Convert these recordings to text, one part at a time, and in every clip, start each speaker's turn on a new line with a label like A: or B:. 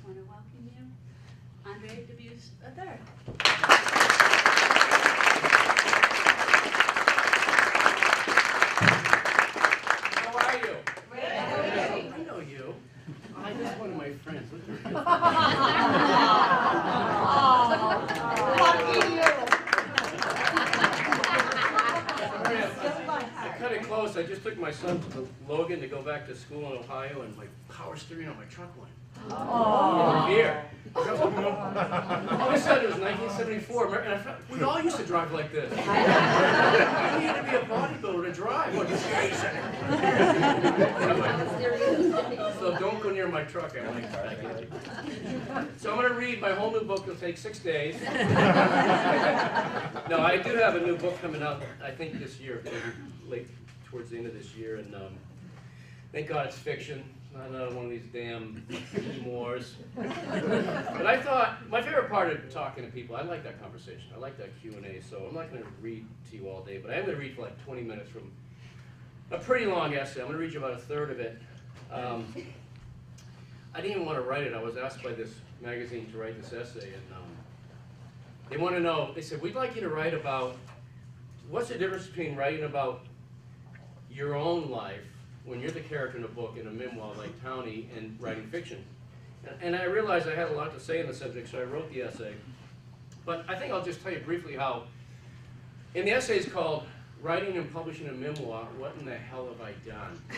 A: want to welcome you, Andre Dubus III.
B: How are you?
A: Great.
B: I know you. I just one of my friends. Look at
A: Lucky you.
B: I cut it close. I just took my son to Logan to go back to school in Ohio, and my power steering on my truck went. Beer. All of a sudden, it was 1974, and I felt, we all used to drive like this. You don't need to be a bodybuilder to drive. What, anyway, so don't go near my truck. I like that. So I'm going to read my whole new book. It'll take 6 days. No, I do have a new book coming out, I think this year, maybe late towards the end of this year, and thank God it's fiction. Not another one of these damn memoirs. But I thought, my favorite part of talking to people, I like that conversation. I like that Q&A, so I'm not going to read to you all day, but I am going to read for like 20 minutes from a pretty long essay. I'm going to read you about a third of it. I didn't even want to write it. I was asked by this magazine to write this essay, and they want to know, they said, we'd like you to write about, what's the difference between writing about your own life when you're the character in a book, in a memoir like Townie, and writing fiction. And I realized I had a lot to say on the subject, so I wrote the essay. But I think I'll just tell you briefly how, in the essay is called Writing and Publishing a Memoir, What in the Hell Have I Done? I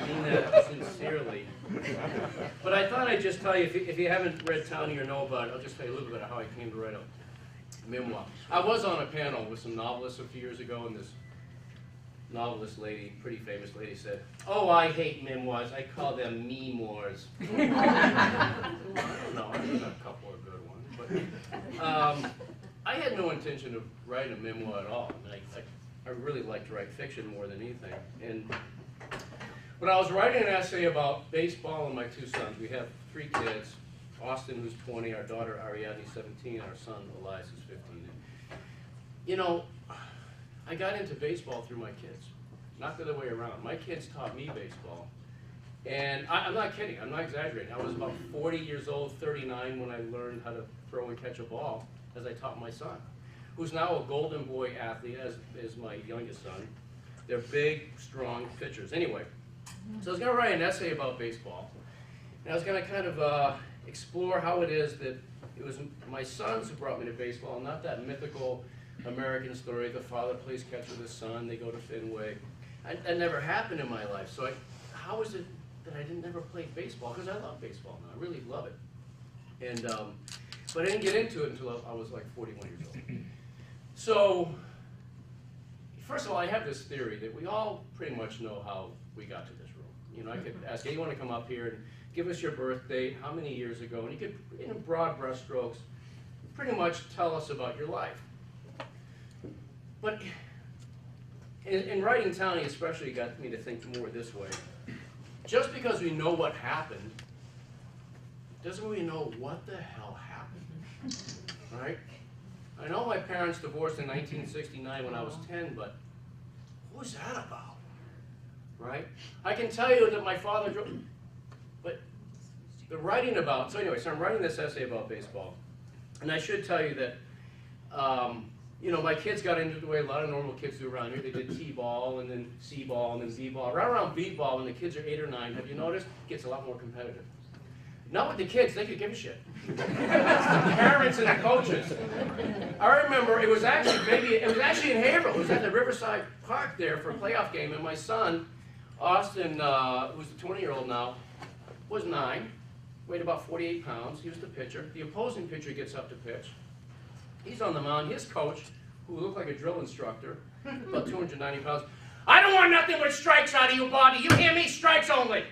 B: mean that sincerely. But I thought I'd just tell you, if you haven't read Townie or know about it, I'll just tell you a little bit of how I came to write a memoir. I was on a panel with some novelists a few years ago, and this novelist lady, pretty famous lady, said, "Oh, I hate memoirs. I call them me-moires." I don't know. I think a couple are good ones, but I had no intention of writing a memoir at all. I mean, I really like to write fiction more than anything. And when I was writing an essay about baseball and my two sons, we have 3 kids: Austin, who's 20, our daughter Ariadne, 17, our son Elias, who's 15. And, you know, I got into baseball through my kids, not the other way around. My kids taught me baseball. And I'm not kidding, I'm not exaggerating. I was about 40 years old, 39, when I learned how to throw and catch a ball, as I taught my son, who's now a Golden Boy athlete, as is my youngest son. They're big, strong pitchers. Anyway, so I was going to write an essay about baseball. And I was going to kind of explore how it is that it was my sons who brought me to baseball, not that mythical American story, the father plays catch with his son, they go to Fenway. That never happened in my life. So how is it that I didn't ever play baseball? Because I love baseball now, I really love it. And but I didn't get into it until I was like 41 years old. So first of all, I have this theory that we all pretty much know how we got to this room. You know, I could ask anyone to come up here and give us your birth date, how many years ago, and you could, in broad brushstrokes, pretty much tell us about your life. But in writing Townie especially got me to think more this way. Just because we know what happened, doesn't mean we know what the hell happened, right? I know my parents divorced in 1969 when I was 10, but what was that about, right? I can tell you that my father drove, but the writing about, so anyway, so I'm writing this essay about baseball, and I should tell you that, you know, my kids got into the way a lot of normal kids do around here. They did T-ball, and then C-ball, and then B-ball. Right around B-ball, when the kids are 8 or 9, have you noticed, it gets a lot more competitive. Not with the kids, they could give a shit. It's the parents and the coaches. I remember it was actually in Haverhill. It was at the Riverside Park there for a playoff game, and my son, Austin, who's a 20-year-old now, was 9, weighed about 48 pounds. He was the pitcher. The opposing pitcher gets up to pitch. He's on the mound. His coach, who looked like a drill instructor, about 290 pounds, "I don't want nothing but strikes out of you, Bobby. You hear me? Strikes only."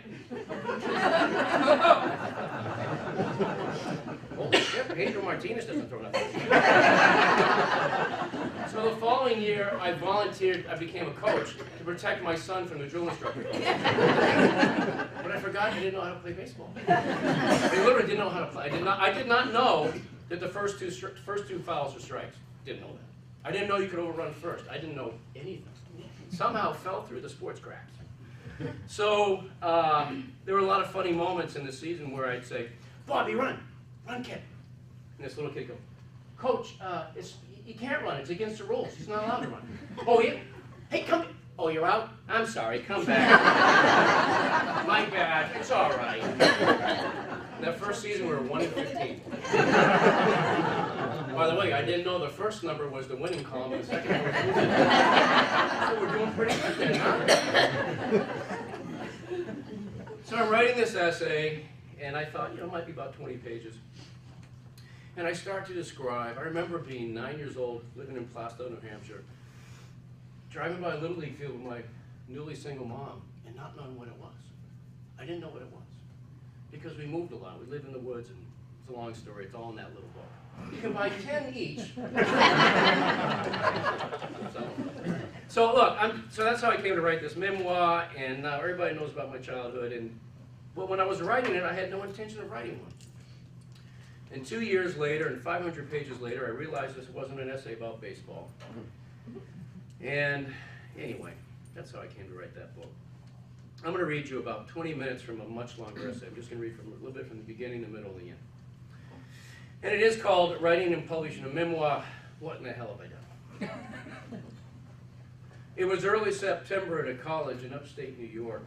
B: Holy shit, Pedro Martinez doesn't throw nothing. So the following year, I volunteered, I became a coach to protect my son from the drill instructor. But I forgot I didn't know how to play baseball. I literally didn't know how to play. I did not know that the first two fouls were strikes. Didn't know that. I didn't know you could overrun first. I didn't know anything. Somehow fell through the sports cracks. So there were a lot of funny moments in the season where I'd say, Bobby, run, kid. And this little kid goes, Coach, you can't run, it's against the rules, he's not allowed to run. Oh, yeah? Hey, come, oh, you're out? I'm sorry, come back. My bad, it's all right. That first season we were 1-15. By the way, I didn't know the first number was the winning column and the second number was losing. So we're doing pretty good then, huh? So I'm writing this essay, and I thought, it might be about 20 pages. And I start to describe, I remember being 9 years old, living in Plastow, New Hampshire, driving by a Little League field with my newly single mom, and not knowing what it was. I didn't know what it was. Because we moved a lot. We lived in the woods, and it's a long story. It's all in that little book. You can buy 10 each. So look, so that's how I came to write this memoir, and now everybody knows about my childhood. But when I was writing it, I had no intention of writing one. And 2 years later, and 500 pages later, I realized this wasn't an essay about baseball. And anyway, that's how I came to write that book. I'm going to read you about 20 minutes from a much longer essay. I'm just going to read from a little bit from the beginning, the middle, and the end. And it is called Writing and Publishing a Memoir. What in the hell have I done? It was early September at a college in upstate New York.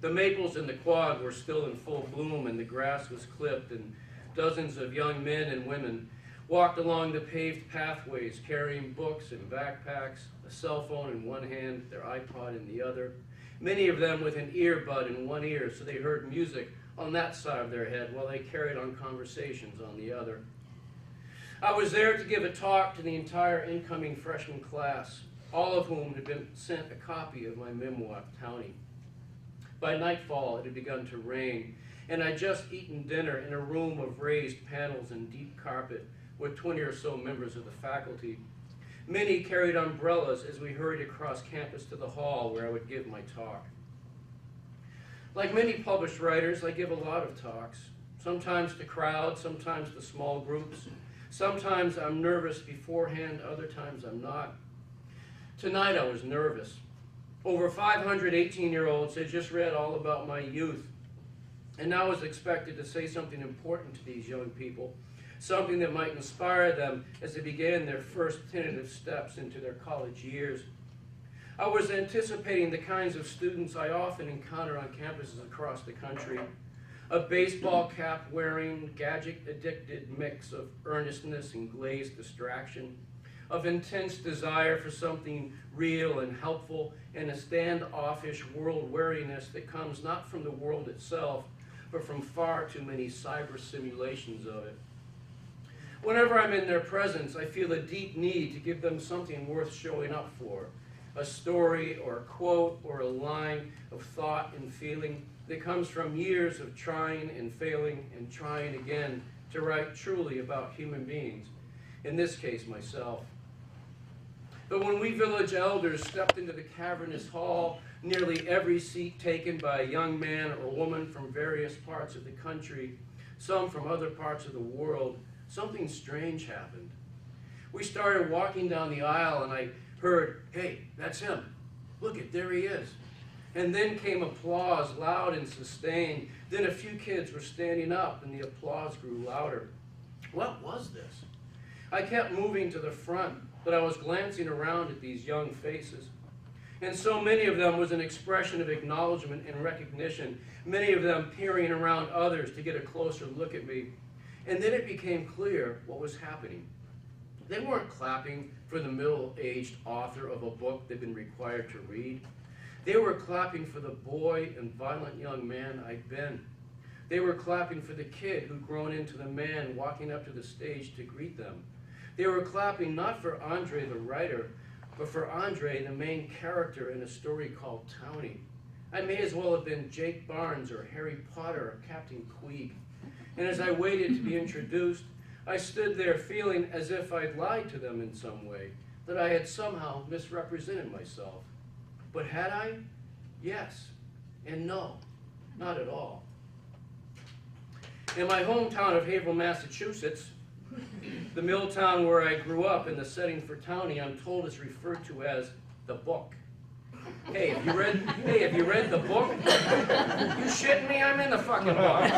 B: The maples in the quad were still in full bloom, and the grass was clipped, and dozens of young men and women walked along the paved pathways carrying books and backpacks, a cell phone in one hand, their iPod in the other, many of them with an earbud in one ear so they heard music on that side of their head while they carried on conversations on the other. I was there to give a talk to the entire incoming freshman class, all of whom had been sent a copy of my memoir, Townie. By nightfall, it had begun to rain, and I'd just eaten dinner in a room of raised panels and deep carpet with 20 or so members of the faculty. Many carried umbrellas as we hurried across campus to the hall where I would give my talk. Like many published writers, I give a lot of talks, sometimes to crowds, sometimes to small groups. Sometimes I'm nervous beforehand, other times I'm not. Tonight I was nervous. Over 500 18-year-olds had just read all about my youth, and now I was expected to say something important to these young people, something that might inspire them as they began their first tentative steps into their college years. I was anticipating the kinds of students I often encounter on campuses across the country, a baseball cap wearing, gadget addicted mix of earnestness and glazed distraction, of intense desire for something real and helpful, and a standoffish world weariness that comes not from the world itself, but from far too many cyber simulations of it. Whenever I'm in their presence, I feel a deep need to give them something worth showing up for, a story or a quote or a line of thought and feeling that comes from years of trying and failing and trying again to write truly about human beings, in this case, myself. But when we village elders stepped into the cavernous hall, nearly every seat taken by a young man or woman from various parts of the country, some from other parts of the world, something strange happened. We started walking down the aisle and I heard, "Hey, that's him. Look it, there he is." And then came applause, loud and sustained. Then a few kids were standing up and the applause grew louder. What was this? I kept moving to the front, but I was glancing around at these young faces. And so many of them was an expression of acknowledgement and recognition, many of them peering around others to get a closer look at me. And then it became clear what was happening. They weren't clapping for the middle-aged author of a book they'd been required to read. They were clapping for the boy and violent young man I'd been. They were clapping for the kid who'd grown into the man walking up to the stage to greet them. They were clapping not for Andre the writer, but for Andre, the main character in a story called Townie. I may as well have been Jake Barnes or Harry Potter or Captain Queeg. And as I waited to be introduced, I stood there feeling as if I'd lied to them in some way, that I had somehow misrepresented myself. But had I? Yes and no, not at all. In my hometown of Haverhill, Massachusetts, the mill town where I grew up, in the setting for Townie, I'm told is referred to as the book. Hey, have you read the book? You shitting me? I'm in the fucking book.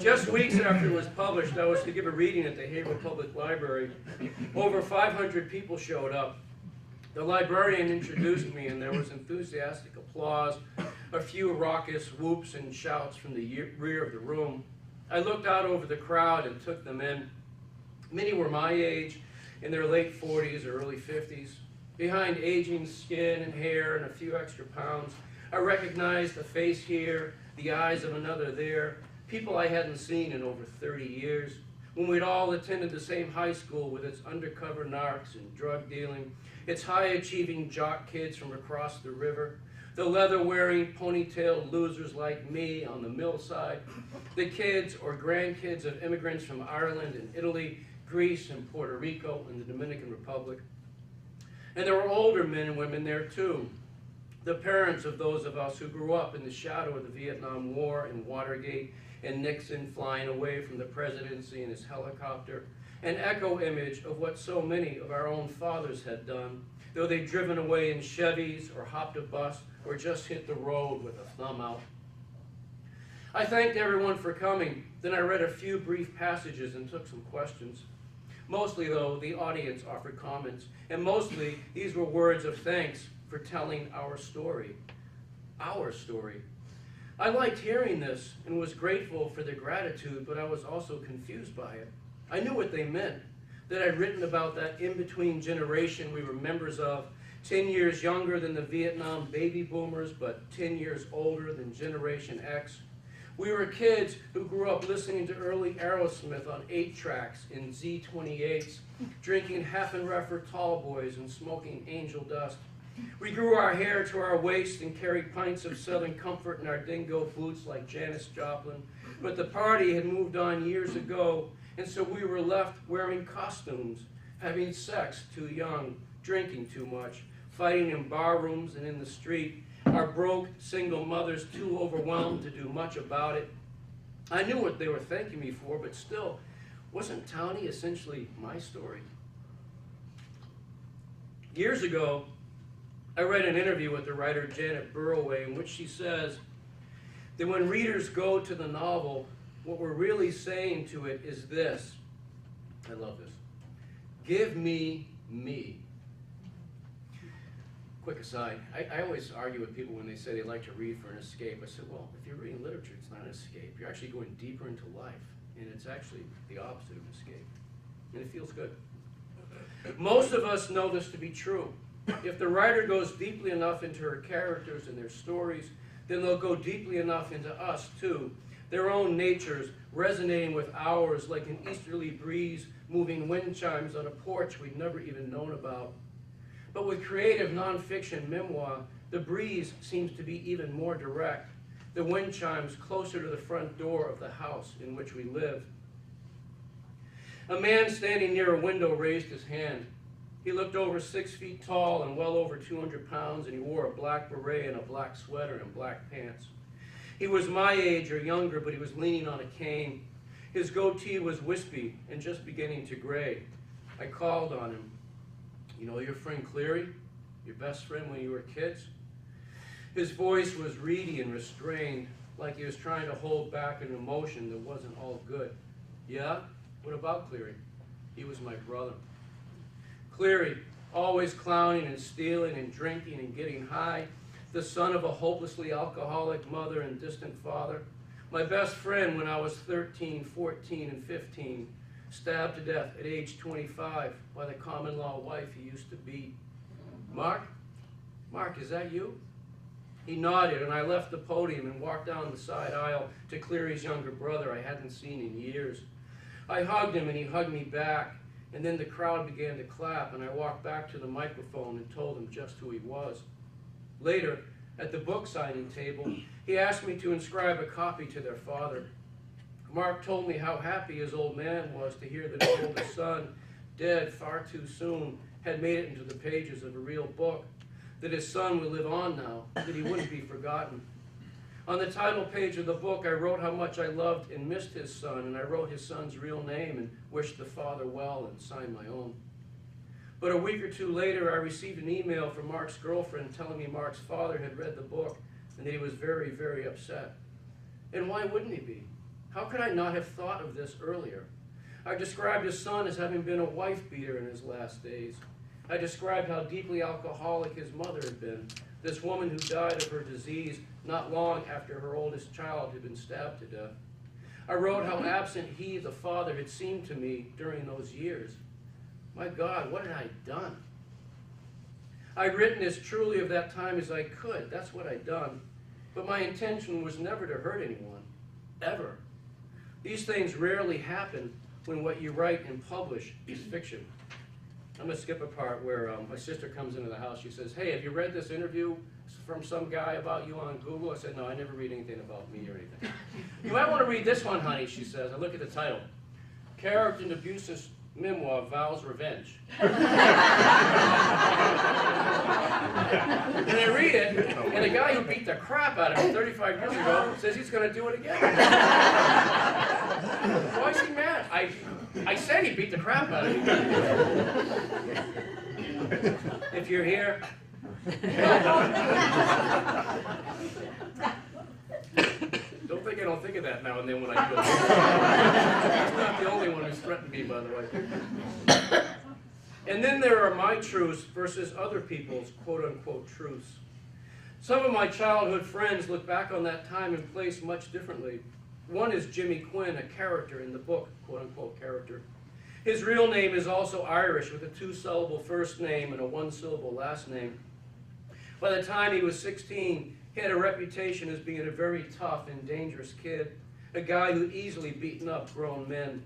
B: Just weeks after it was published, I was to give a reading at the Haverhill Public Library. Over 500 people showed up. The librarian introduced me, and there was enthusiastic applause, a few raucous whoops and shouts from the rear of the room. I looked out over the crowd and took them in. Many were my age, in their late 40s or early 50s. Behind aging skin and hair and a few extra pounds, I recognized a face here, the eyes of another there, people I hadn't seen in over 30 years, when we'd all attended the same high school with its undercover narcs and drug dealing, its high-achieving jock kids from across the river, the leather-wearing, ponytailed losers like me on the mill side, the kids or grandkids of immigrants from Ireland and Italy, Greece and Puerto Rico and the Dominican Republic. And there were older men and women there too, the parents of those of us who grew up in the shadow of the Vietnam War and Watergate and Nixon flying away from the presidency in his helicopter, an echo image of what so many of our own fathers had done, though they'd driven away in Chevys or hopped a bus or just hit the road with a thumb out. I thanked everyone for coming, then I read a few brief passages and took some questions. Mostly, though, the audience offered comments, and mostly these were words of thanks for telling our story. Our story. I liked hearing this and was grateful for their gratitude, but I was also confused by it. I knew what they meant, that I'd written about that in-between generation we were members of, 10 years younger than the Vietnam baby boomers, but 10 years older than Generation X. We were kids who grew up listening to early Aerosmith on 8-tracks in Z28s, drinking Heffenreffer tall boys and smoking angel dust. We grew our hair to our waist and carried pints of Southern Comfort in our dingo boots like Janis Joplin. But the party had moved on years ago, and so we were left wearing costumes, having sex too young, drinking too much, fighting in bar rooms and in the street, our broke single mothers too overwhelmed to do much about it. I knew what they were thanking me for, but still, wasn't Townie essentially my story? Years ago, I read an interview with the writer Janet Burroway in which she says that when readers go to the novel, what we're really saying to it is this. I love this. Give me me. Quick aside, I always argue with people when they say they like to read for an escape. I said, well, if you're reading literature, it's not an escape. You're actually going deeper into life, and it's actually the opposite of escape, and it feels good. Most of us know this to be true. If the writer goes deeply enough into her characters and their stories, then they'll go deeply enough into us too, their own natures resonating with ours like an easterly breeze moving wind chimes on a porch we'd never even known about. But with creative nonfiction memoir, the breeze seems to be even more direct, the wind chimes closer to the front door of the house in which we live. A man standing near a window raised his hand. He looked over 6 feet tall and well over 200 pounds, and he wore a black beret and a black sweater and black pants. He was my age or younger, but he was leaning on a cane. His goatee was wispy and just beginning to gray. I called on him. You know your friend Cleary? Your best friend when you were kids? His voice was reedy and restrained, like he was trying to hold back an emotion that wasn't all good. Yeah? What about Cleary? He was my brother. Cleary, always clowning and stealing and drinking and getting high, the son of a hopelessly alcoholic mother and distant father. My best friend when I was 13, 14, and 15, stabbed to death at age 25 by the common law wife he used to beat. Mark? Mark, is that you? He nodded, and I left the podium and walked down the side aisle to Cleary's younger brother I hadn't seen in years. I hugged him, and he hugged me back, and then the crowd began to clap, and I walked back to the microphone and told him just who he was. Later, at the book signing table, he asked me to inscribe a copy to their father. Mark told me how happy his old man was to hear that his oldest son, dead far too soon, had made it into the pages of a real book, that his son would live on now, that he wouldn't be forgotten. On the title page of the book, I wrote how much I loved and missed his son, and I wrote his son's real name and wished the father well and signed my own. But a week or two later, I received an email from Mark's girlfriend telling me Mark's father had read the book and that he was very, very upset. And why wouldn't he be? How could I not have thought of this earlier? I described his son as having been a wife-beater in his last days. I described how deeply alcoholic his mother had been, this woman who died of her disease not long after her oldest child had been stabbed to death. I wrote how absent he, the father, had seemed to me during those years. My God, what had I done? I'd written as truly of that time as I could. That's what I'd done. But my intention was never to hurt anyone, ever. These things rarely happen when what you write and publish is fiction. I'm going to skip a part where my sister comes into the house. She says, hey, have you read this interview from some guy about you on Google? I said, no, I never read anything about me or anything. You might want to read this one, honey, she says. I look at the title. Character in Dubus' memoir, Vows Revenge. And I read it, and the guy who beat the crap out of me 35 years ago says he's going to do it again. Why is he mad? I said he beat the crap out of me. If you're here, don't think I don't think of that now and then when I do it. He's not the only one who's threatened me, by the way. And then there are my truths versus other people's quote-unquote truths. Some of my childhood friends look back on that time and place much differently. One is Jimmy Quinn, a character in the book, quote-unquote character. His real name is also Irish, with a 2-syllable first name and a 1-syllable last name. By the time he was 16, he had a reputation as being a very tough and dangerous kid, a guy who easily beaten up grown men.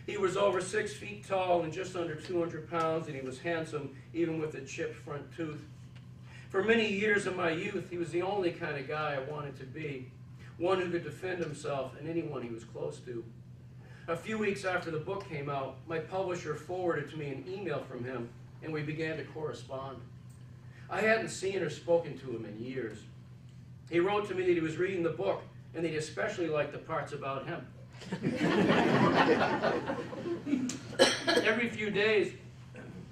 B: He was over 6 feet tall and just under 200 pounds, and he was handsome, even with a chipped front tooth. For many years of my youth, he was the only kind of guy I wanted to be, one who could defend himself and anyone he was close to. A few weeks after the book came out, my publisher forwarded to me an email from him, and we began to correspond. I hadn't seen or spoken to him in years. He wrote to me that he was reading the book, and that he especially liked the parts about him. Every few days,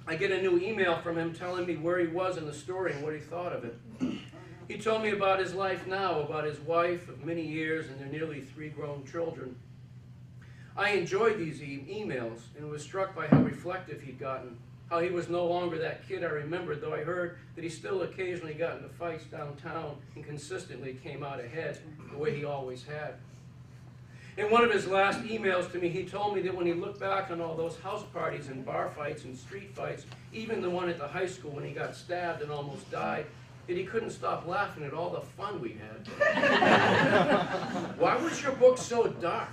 B: I get a new email from him telling me where he was in the story and what he thought of it. He told me about his life now, about his wife of many years and their nearly 3 grown children. I enjoyed these emails and was struck by how reflective he'd gotten, how he was no longer that kid I remembered, though I heard that he still occasionally got into fights downtown and consistently came out ahead the way he always had. In one of his last emails to me, he told me that when he looked back on all those house parties and bar fights and street fights, even the one at the high school when he got stabbed and almost died, that he couldn't stop laughing at all the fun we had. Why was your book so dark?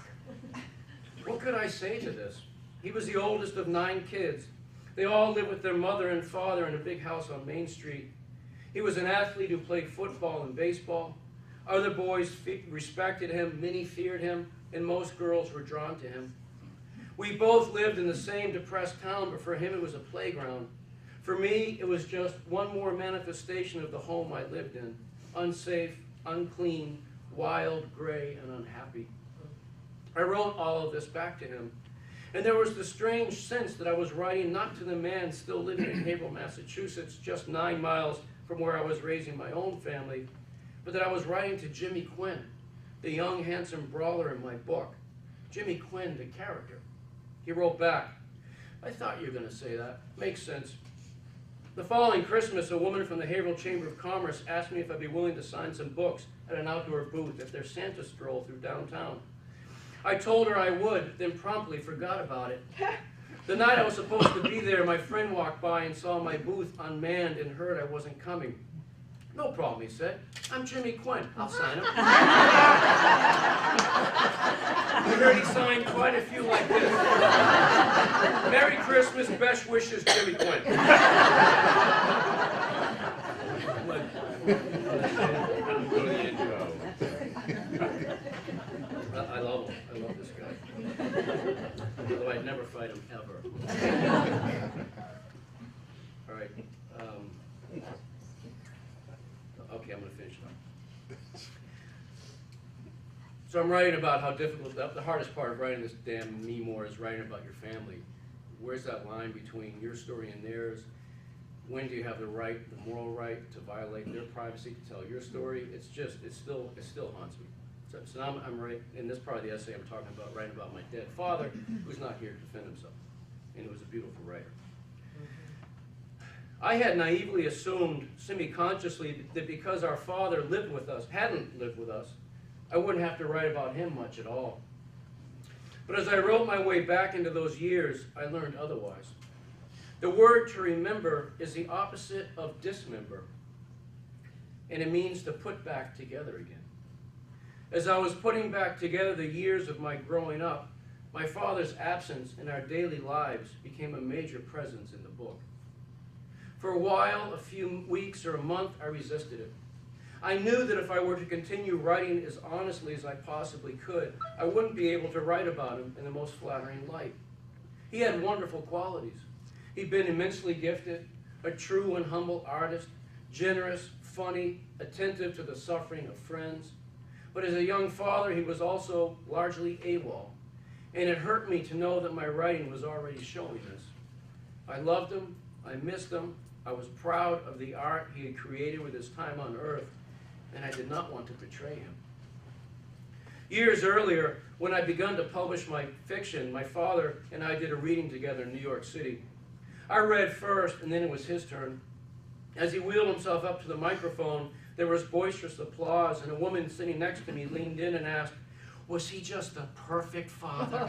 B: What could I say to this? He was the oldest of 9 kids. They all lived with their mother and father in a big house on Main Street. He was an athlete who played football and baseball. Other boys respected him, many feared him, and most girls were drawn to him. We both lived in the same depressed town, but for him it was a playground. For me, it was just one more manifestation of the home I lived in. Unsafe, unclean, wild, gray, and unhappy. I wrote all of this back to him. And there was the strange sense that I was writing not to the man still living in Haverhill, Massachusetts, just 9 miles from where I was raising my own family, but that I was writing to Jimmy Quinn, the young, handsome brawler in my book. Jimmy Quinn, the character. He wrote back, I thought you were going to say that. Makes sense. The following Christmas, a woman from the Haverhill Chamber of Commerce asked me if I'd be willing to sign some books at an outdoor booth at their Santa stroll through downtown. I told her I would, then promptly forgot about it. The night I was supposed to be there, my friend walked by and saw my booth unmanned and heard I wasn't coming. No problem, he said. I'm Jimmy Quinn. I'll sign him. I heard he signed quite a few like this. Merry Christmas, best wishes, Jimmy Quinn. I love him. I love this guy. Although I'd never fight him, ever. All right. Okay, I'm going to finish it up. So I'm writing about how difficult, the hardest part of writing this damn memoir is writing about your family. Where's that line between your story and theirs? When do you have the right, the moral right to violate their privacy to tell your story? It still haunts me. So now I'm writing, in this part of the essay I'm talking about, writing about my dead father, who's not here to defend himself. And he was a beautiful writer. I had naively assumed, semi-consciously, that because our father hadn't lived with us, I wouldn't have to write about him much at all. But as I wrote my way back into those years, I learned otherwise. The word to remember is the opposite of dismember, and it means to put back together again. As I was putting back together the years of my growing up, my father's absence in our daily lives became a major presence in the book. For a while, a few weeks or a month, I resisted it. I knew that if I were to continue writing as honestly as I possibly could, I wouldn't be able to write about him in the most flattering light. He had wonderful qualities. He'd been immensely gifted, a true and humble artist, generous, funny, attentive to the suffering of friends. But as a young father, he was also largely AWOL, and it hurt me to know that my writing was already showing this. I loved him, I missed him, I was proud of the art he had created with his time on earth, and I did not want to betray him. Years earlier, when I'd begun to publish my fiction, my father and I did a reading together in New York City. I read first, and then it was his turn. As he wheeled himself up to the microphone, there was boisterous applause, and a woman sitting next to me leaned in and asked, "Was he just a perfect father?"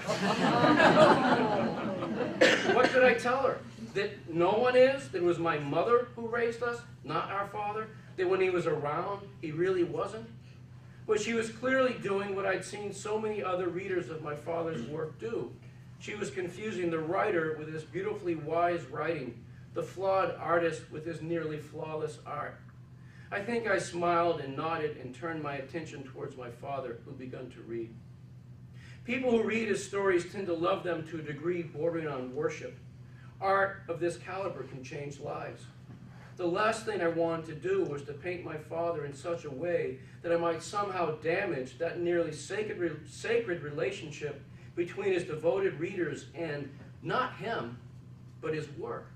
B: What could I tell her? That no one is? That it was my mother who raised us, not our father? That when he was around, he really wasn't? But she was clearly doing what I'd seen so many other readers of my father's work do. She was confusing the writer with his beautifully wise writing, the flawed artist with his nearly flawless art. I think I smiled and nodded and turned my attention towards my father, who'd begun to read. People who read his stories tend to love them to a degree bordering on worship. Art of this caliber can change lives. The last thing I wanted to do was to paint my father in such a way that I might somehow damage that nearly sacred relationship between his devoted readers and not him, but his work.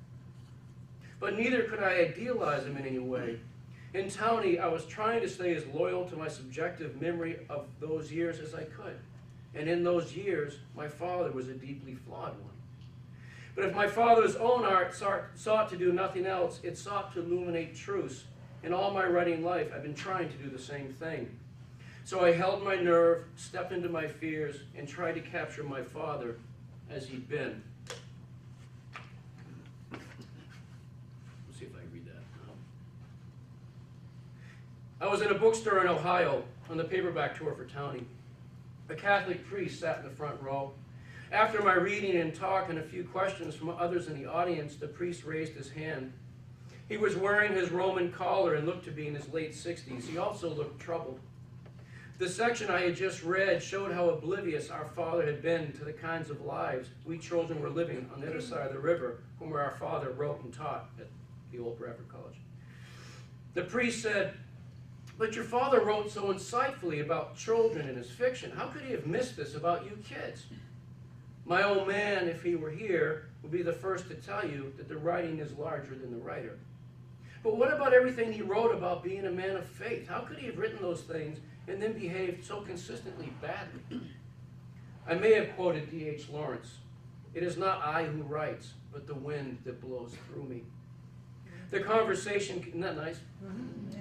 B: But neither could I idealize him in any way. In Townie, I was trying to stay as loyal to my subjective memory of those years as I could. And in those years, my father was a deeply flawed one. But if my father's own art sought to do nothing else, it sought to illuminate truths. In all my writing life, I've been trying to do the same thing. So I held my nerve, stepped into my fears, and tried to capture my father as he'd been. Let's see if I can read that. I was in a bookstore in Ohio on the paperback tour for Townie. A Catholic priest sat in the front row. After my reading and talk and a few questions from others in the audience, the priest raised his hand. He was wearing his Roman collar and looked to be in his late 60s. He also looked troubled. The section I had just read showed how oblivious our father had been to the kinds of lives we children were living on the other side of the river from where our father wrote and taught at the old Bradford College. The priest said, "But your father wrote so insightfully about children in his fiction. How could he have missed this about you kids?" My old man, if he were here, would be the first to tell you that the writing is larger than the writer. But what about everything he wrote about being a man of faith? How could he have written those things and then behaved so consistently badly? I may have quoted D.H. Lawrence. "It is not I who writes, but the wind that blows through me." The conversation, isn't that nice?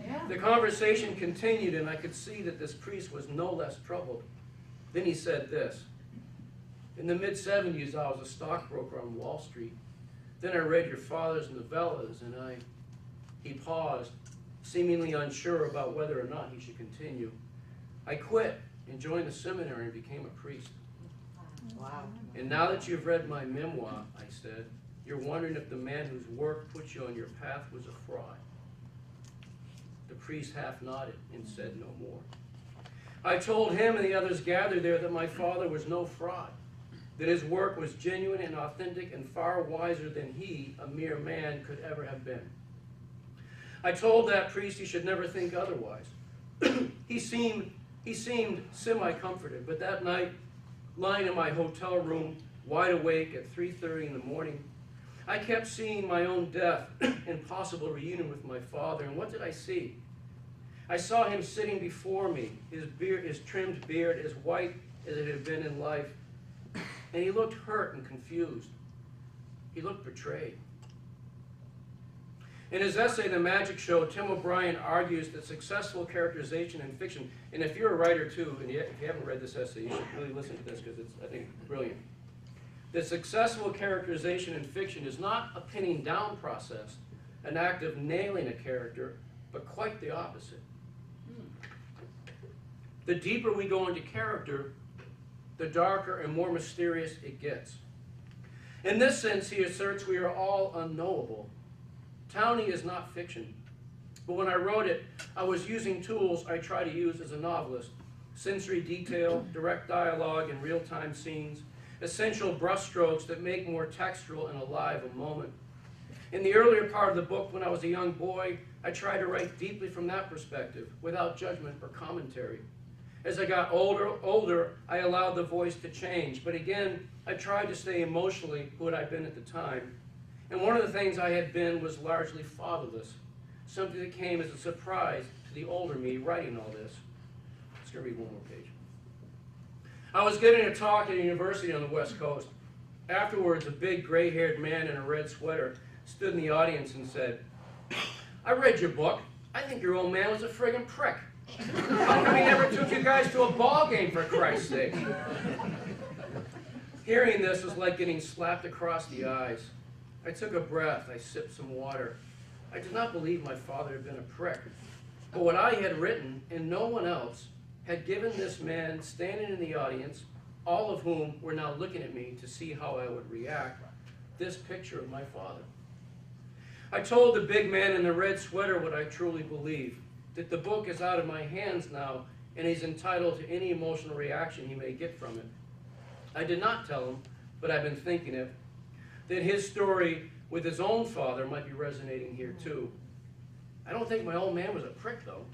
B: Yeah. The conversation continued, and I could see that this priest was no less troubled. Then he said this. "In the mid-70s, I was a stockbroker on Wall Street. Then I read your father's novellas, and He paused, seemingly unsure about whether or not he should continue. "I quit and joined the seminary and became a priest.
C: Wow.
B: And now that you've read my memoir," I said, "you're wondering if the man whose work put you on your path was a fraud." The priest half nodded and said no more. I told him and the others gathered there that my father was no fraud, that his work was genuine and authentic and far wiser than he, a mere man, could ever have been. I told that priest he should never think otherwise. He seemed He seemed semi-comforted, but that night, lying in my hotel room, wide awake at 3:30 in the morning, I kept seeing my own death and possible reunion with my father. And what did I see? I saw him sitting before me, his trimmed beard as white as it had been in life, and he looked hurt and confused. He looked betrayed. In his essay, The Magic Show, Tim O'Brien argues that successful characterization in fiction, and if you're a writer too, and if you haven't read this essay, you should really listen to this because it's, I think, brilliant. That successful characterization in fiction is not a pinning down process, an act of nailing a character, but quite the opposite. The deeper we go into character, the darker and more mysterious it gets. In this sense, he asserts we are all unknowable. Townie is not fiction, but when I wrote it, I was using tools I try to use as a novelist: sensory detail, direct dialogue, and real-time scenes, essential brushstrokes that make more textural and alive a moment. In the earlier part of the book, when I was a young boy, I tried to write deeply from that perspective, without judgment or commentary. As I got older, I allowed the voice to change, but again, I tried to stay emotionally who I'd been at the time. And one of the things I had been was largely fatherless, something that came as a surprise to the older me writing all this. I'm just going to read one more page. I was giving a talk at a university on the West Coast. Afterwards, a big gray-haired man in a red sweater stood in the audience and said, "I read your book. I think your old man was a friggin' prick. How come he never took you guys to a ball game, for Christ's sake?" Hearing this was like getting slapped across the eyes. I took a breath. I sipped some water. I did not believe my father had been a prick. But what I had written, and no one else, had given this man standing in the audience, all of whom were now looking at me to see how I would react, this picture of my father. I told the big man in the red sweater what I truly believe, that the book is out of my hands now, and he's entitled to any emotional reaction he may get from it. I did not tell him, but I've been thinking it, that his story with his own father might be resonating here too. I don't think my old man was a prick, though.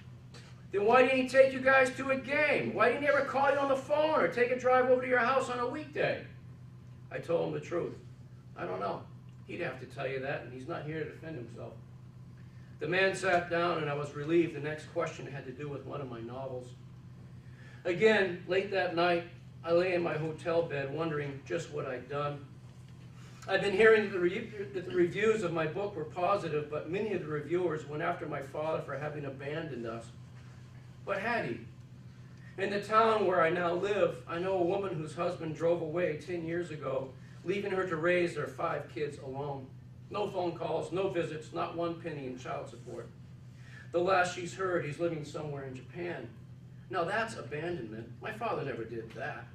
B: Then why didn't he take you guys to a game? Why didn't he ever call you on the phone or take a drive over to your house on a weekday? I told him the truth. I don't know. He'd have to tell you that, and he's not here to defend himself. The man sat down, and I was relieved the next question had to do with one of my novels. Again, late that night, I lay in my hotel bed wondering just what I'd done. I've been hearing that the reviews of my book were positive, but many of the reviewers went after my father for having abandoned us. But had he? In the town where I now live, I know a woman whose husband drove away 10 years ago, leaving her to raise their 5 kids alone. No phone calls, no visits, not one penny in child support. The last she's heard, he's living somewhere in Japan. Now that's abandonment. My father never did that.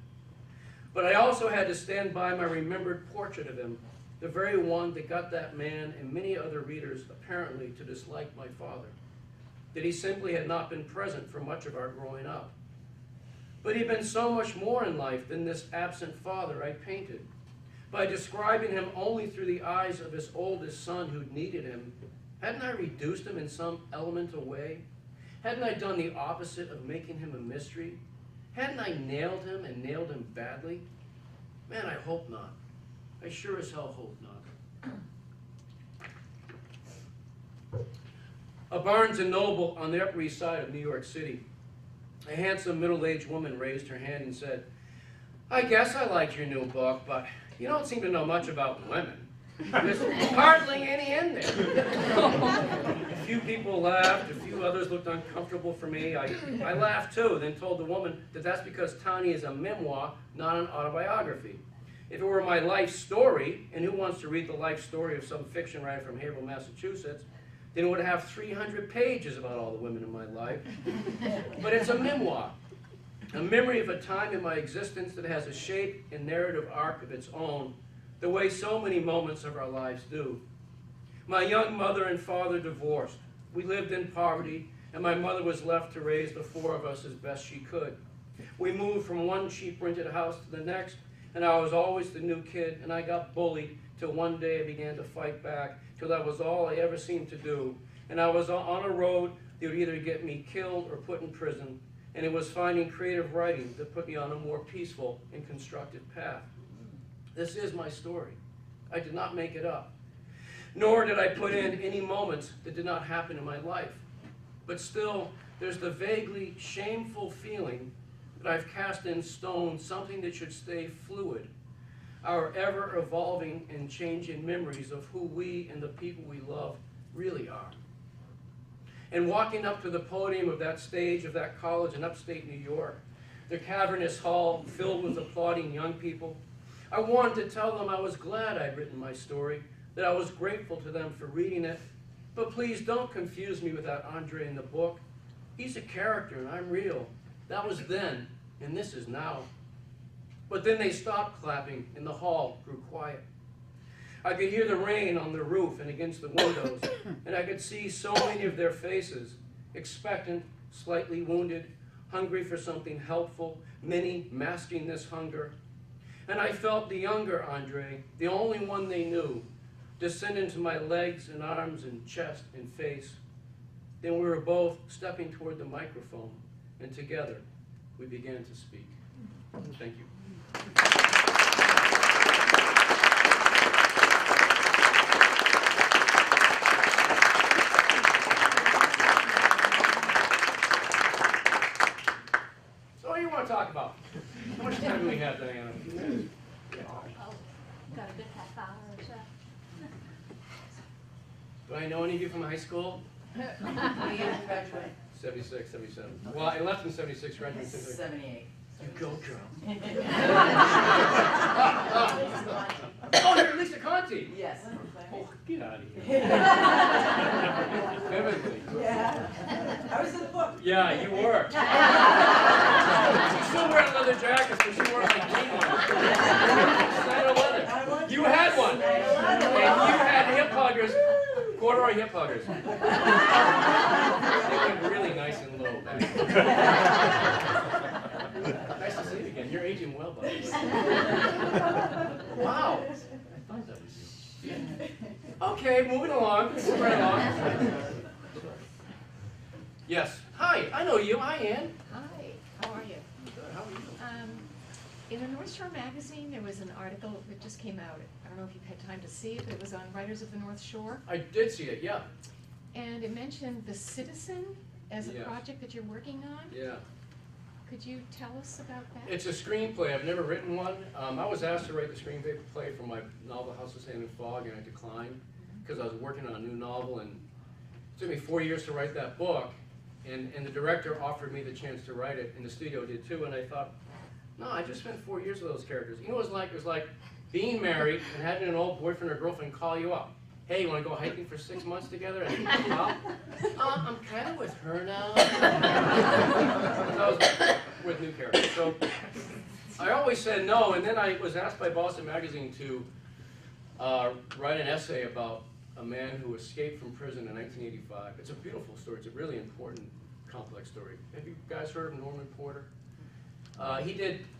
B: But I also had to stand by my remembered portrait of him, the very one that got that man and many other readers apparently to dislike my father, that he simply had not been present for much of our growing up. But he'd been so much more in life than this absent father I painted. By describing him only through the eyes of his oldest son who'd needed him, hadn't I reduced him in some elemental way? Hadn't I done the opposite of making him a mystery? Hadn't I nailed him and nailed him badly? Man, I hope not. I sure as hell hope not. A Barnes & Noble on the Upper East Side of New York City. A handsome middle-aged woman raised her hand and said, "I guess I like your new book, but you don't seem to know much about women. There's hardly any in there." A few people laughed, a few others looked uncomfortable for me. I laughed too, then told the woman that that's because Tawny is a memoir, not an autobiography. If it were my life story, and who wants to read the life story of some fiction writer from Haverhill, Massachusetts, then it would have 300 pages about all the women in my life. But it's a memoir, a memory of a time in my existence that has a shape and narrative arc of its own, the way so many moments of our lives do. My young mother and father divorced. We lived in poverty, and my mother was left to raise the 4 of us as best she could. We moved from one cheap rented house to the next, and I was always the new kid, and I got bullied till one day I began to fight back, till that was all I ever seemed to do. And I was on a road that would either get me killed or put in prison. and it was finding creative writing that put me on a more peaceful and constructive path. This is my story. I did not make it up, nor did I put in any moments that did not happen in my life. But still, there's the vaguely shameful feeling that I've cast in stone something that should stay fluid, our ever-evolving and changing memories of who we and the people we love really are. And walking up to the podium of that stage of that college in upstate New York, the cavernous hall filled with applauding young people, I wanted to tell them I was glad I'd written my story, that I was grateful to them for reading it. But please don't confuse me with that Andre in the book. He's a character and I'm real. That was then, and this is now. But then they stopped clapping and the hall grew quiet. I could hear the rain on the roof and against the windows, and I could see so many of their faces, expectant, slightly wounded, hungry for something helpful, many masking this hunger. And I felt the younger Andre, the only one they knew, descend into my legs and arms and chest and face. Then we were both stepping toward the microphone, and together we began to speak. Thank you. So what do you want to talk about? How much time do we have, Diana? A few minutes?
A: Oh, got a good half hour or so.
B: Do I know any of you from high school?
A: What year did you graduate?
B: 76, 77. Well, I left in 76, graduated in 76.
C: 78.
B: You go, girl. Oh, you're Lisa Conti.
C: Yes.
B: Oh, get out of here. Vividly.
C: Yeah. I was in the book.
B: Yeah, you were. She's still wearing leather jackets, but she wore like green ones. It's 9/11. You had one. And you had hip huggers, corduroy hip huggers. They went really nice and low back then. Nice to see you again. You're aging well, buddy. Wow. I thought that was you. Okay, moving along. Moving right along. Yes. Hi, I know you. Hi, Ann.
D: Hi, how are you?
B: Good. How are you?
D: In the North Shore magazine, there was an article that just came out. I don't know if you've had time to see it, but it was on Writers of the North Shore.
B: I did see it, yeah.
D: And it mentioned The Citizen as a
B: Yes.
D: project that you're working on.
B: Yeah.
D: Could you tell us about that?
B: It's a screenplay. I've never written one. I was asked to write the screenplay for my novel House of Sand and Fog, and I declined because I was working on a new novel, and it took me 4 years to write that book. And the director offered me the chance to write it, and the studio did too. And I thought, no, I just spent 4 years with those characters. You know what it was like? It was like being married and having an old boyfriend or girlfriend call you up. Hey, you want to go hiking for 6 months together? And well, I'm kind of with her now. I was with new characters. So I always said no, and then I was asked by Boston Magazine to write an essay about a man who escaped from prison in 1985. It's a beautiful story. It's a really important, complex story. Have you guys heard of Norman Porter?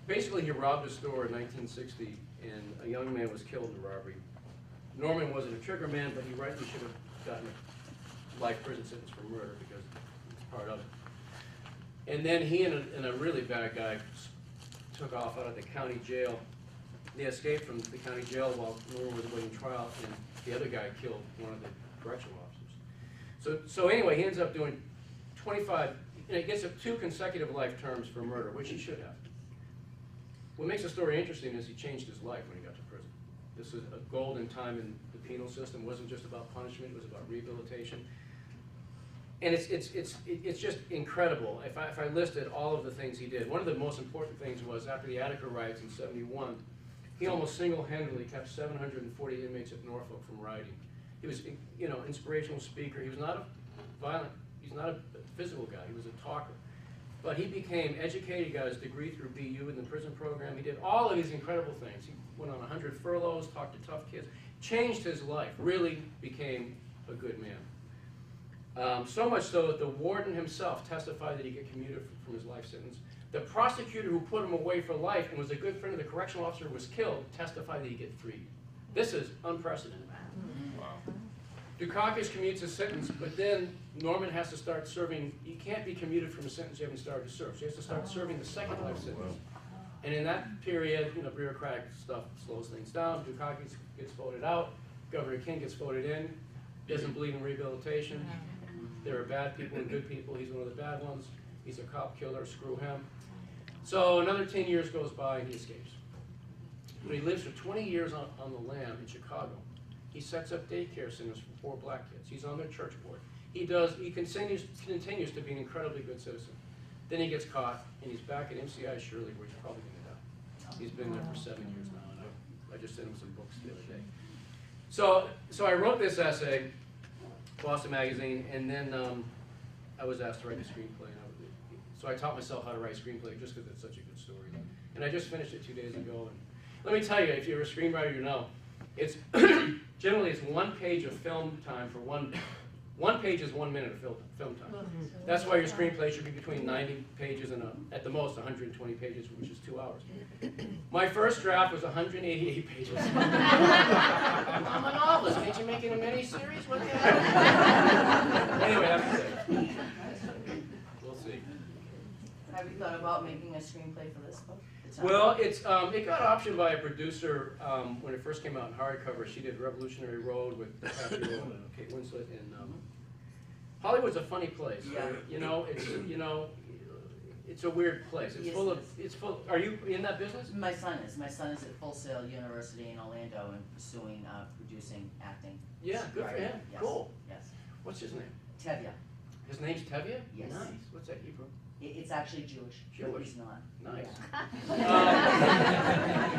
B: Basically he robbed a store in 1960, and a young man was killed in the robbery. Norman wasn't a trigger man, but he rightly should have gotten a life prison sentence for murder because it's part of it. And then he and a really bad guy took off out of the county jail. They escaped from the county jail while Norman was awaiting trial, and the other guy killed one of the correctional officers. So anyway, he ends up doing 25, he gets 2 consecutive life terms for murder, which he should have. What makes the story interesting is he changed his life when he got to prison. This is a golden time in the penal system. It wasn't just about punishment, it was about rehabilitation. And it's just incredible. If I listed all of the things he did, one of the most important things was after the Attica riots in '71, he almost single-handedly kept 740 inmates at Norfolk from rioting. He was, inspirational speaker. He was not a violent, he's not a physical guy. He was a talker. But he became educated, he got his degree through BU in the prison program. He did all of these incredible things. He went on 100 furloughs, talked to tough kids, changed his life, really became a good man. So much so that the warden himself testified that he get commuted from his life sentence. The prosecutor who put him away for life and was a good friend of the correctional officer who was killed testified that he get freed. This is unprecedented.
E: Wow.
B: Dukakis commutes a sentence, but then Norman has to start serving. You can't be commuted from a sentence you haven't started to serve. So he has to start serving the second life sentence. And in that period, bureaucratic stuff slows things down. Dukakis gets voted out. Governor King gets voted in. Doesn't believe in rehabilitation. There are bad people and good people. He's one of the bad ones. He's a cop killer. Screw him. So another 10 years goes by and he escapes. But he lives for 20 years on the lam in Chicago. He sets up daycare centers for poor black kids. He's on their church board. He continues to be an incredibly good citizen. Then he gets caught, and he's back at MCI Shirley, where he's probably going to die. He's been there for 7 years now, and I just sent him some books the other day. So I wrote this essay, Boston Magazine, and then I was asked to write a screenplay. So I taught myself how to write a screenplay just because it's such a good story. And I just finished it 2 days ago. And let me tell you, if you're a screenwriter, you know, it's generally it's 1 page of film time for one page is 1 minute of film time. That's why your screenplay should be between 90 pages and at the most 120 pages, which is 2 hours. My first draft was 188 pages. I'm a novelist. Can't you make it a mini-series? What the hell? Anyway, that's it. We'll see.
C: Have you thought about making a screenplay for this book?
B: Well, it got optioned by a producer when it first came out in hardcover. She did Revolutionary Road with DiCaprio and Kate Winslet. And Hollywood's a funny place.
C: Yeah.
B: It's a weird place. It's full. Are you in that business?
C: My son is. My son is at Full Sail University in Orlando and pursuing producing, acting.
B: Yeah, good for him.
C: Yes.
B: Cool.
C: Yes.
B: What's his name?
C: Tevye.
B: His name's Tevye?
C: Yes.
B: Nice. What's that Hebrew?
C: It's actually Jewish. But
B: Jewish.
C: he's not.
B: Nice.
C: Yeah.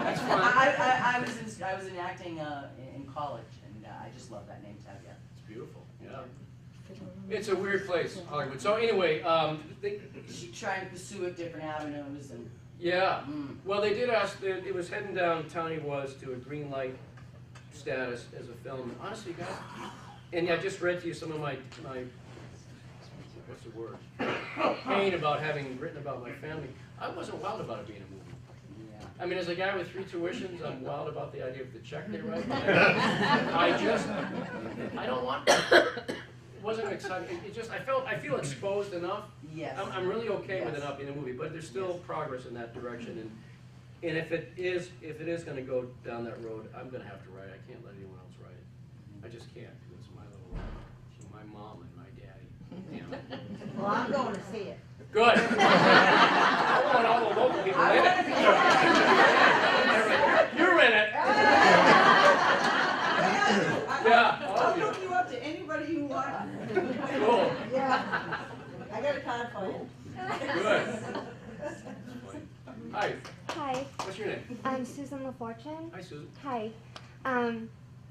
B: That's fun.
C: I was in acting in college, and I just love that name, Tevye.
B: It's beautiful. Yeah. It's a weird place, Hollywood. So anyway,
C: She tried to pursue it different avenues and.
B: yeah. Well, they did ask. It was heading down. Tony was to a green light status as a film. Honestly, guys, and I just read to you some of my what's the word? Pain about having written about my family. I wasn't wild about it being a movie.
C: Yeah.
B: I mean, as a guy with 3 tuitions, I'm wild about the idea of the check they write. I don't want. It wasn't exciting. I feel exposed enough.
C: Yes.
B: I'm really okay with it
C: Yes.
B: not being a movie, but there's still
C: Yes.
B: progress in that direction. And if it is going to go down that road, I'm going to have to write. I can't let anyone else write it. I just can't. It's my mom and my daddy. Damn it.
E: Well, I'm going to see it.
B: Good. I want all the local people in it. You're in it. Yeah.
E: I'll hook you up to anybody you want.
B: Cool.
E: Yeah. I got a card for you.
B: Good. Hi.
F: Hi,
B: What's your name?
F: I'm Susan LaFortune.
B: Hi, Susan.
F: Hi.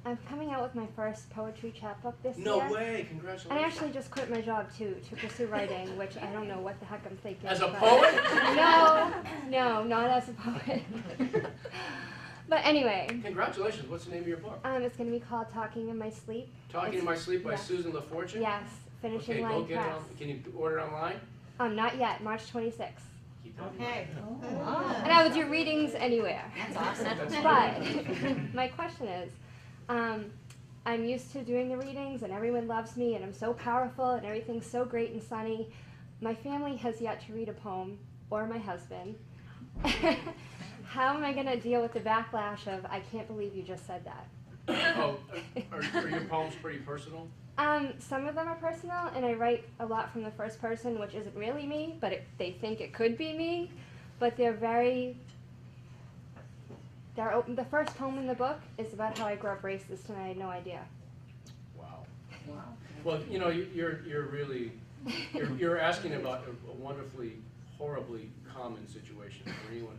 F: I'm coming out with my first poetry chapbook this
B: No
F: year.
B: way. Congratulations.
F: I actually just quit my job to pursue writing, which I don't know what the heck I'm thinking.
B: As a
F: but-
B: poet?
F: No, not as a poet. But anyway,
B: Congratulations. What's the name of your book?
F: it's going to be called Talking in My Sleep.
B: Talking in My Sleep by
F: yes.
B: Susan LaFortune?
F: Yes, finishing
B: Okay, go
F: line
B: get it
F: press.
B: on. Can you order it online?
F: Not yet, March 26th.
B: Keep that in
E: Okay.
B: mind.
F: And I will do readings anywhere.
C: That's awesome.
B: That's
F: But my question is, I'm used to doing the readings and everyone loves me and I'm so powerful and everything's so great and sunny. My family has yet to read a poem, or my husband. How am I going to deal with the backlash of, I can't believe you just said that?
B: Oh, are your poems pretty personal?
F: Some of them are personal, and I write a lot from the first person, which isn't really me, but they think it could be me. But they're open. The first poem in the book is about how I grew up racist, and I had no idea.
B: Wow.
C: Wow.
B: Well, you're really you're asking about a wonderfully, horribly common situation for anyone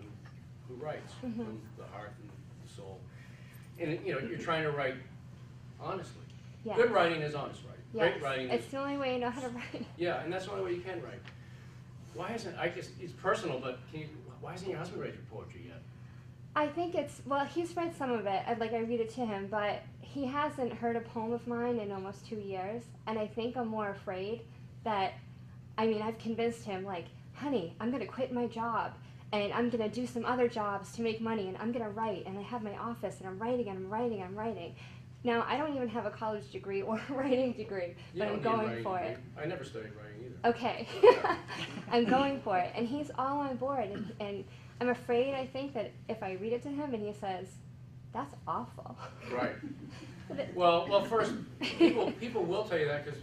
B: who writes from the heart and the soul. And you're trying to write honestly.
F: Yes.
B: Good writing is honest writing.
F: Yes.
B: Great writing
F: It's
B: is,
F: the only way I know how to write.
B: yeah, and that's the only way you can write. Why isn't, I guess it's personal, but why hasn't your husband read your poetry yet?
F: I think he's read some of it. I read it to him, but he hasn't heard a poem of mine in almost 2 years. And I think I'm more afraid that, I've convinced him, honey, I'm going to quit my job and I'm going to do some other jobs to make money and I'm going to write and I have my office and I'm writing and I'm writing and I'm writing. Now, I don't even have a college degree or a writing degree,
B: You
F: but
B: don't
F: I'm
B: need
F: going
B: writing
F: for
B: degree.
F: it.
B: I never studied writing either.
F: Okay. I'm going for it. And he's all on board. And I'm afraid, I think, that if I read it to him and he says, that's awful.
B: Right. Well, first, people will tell you that because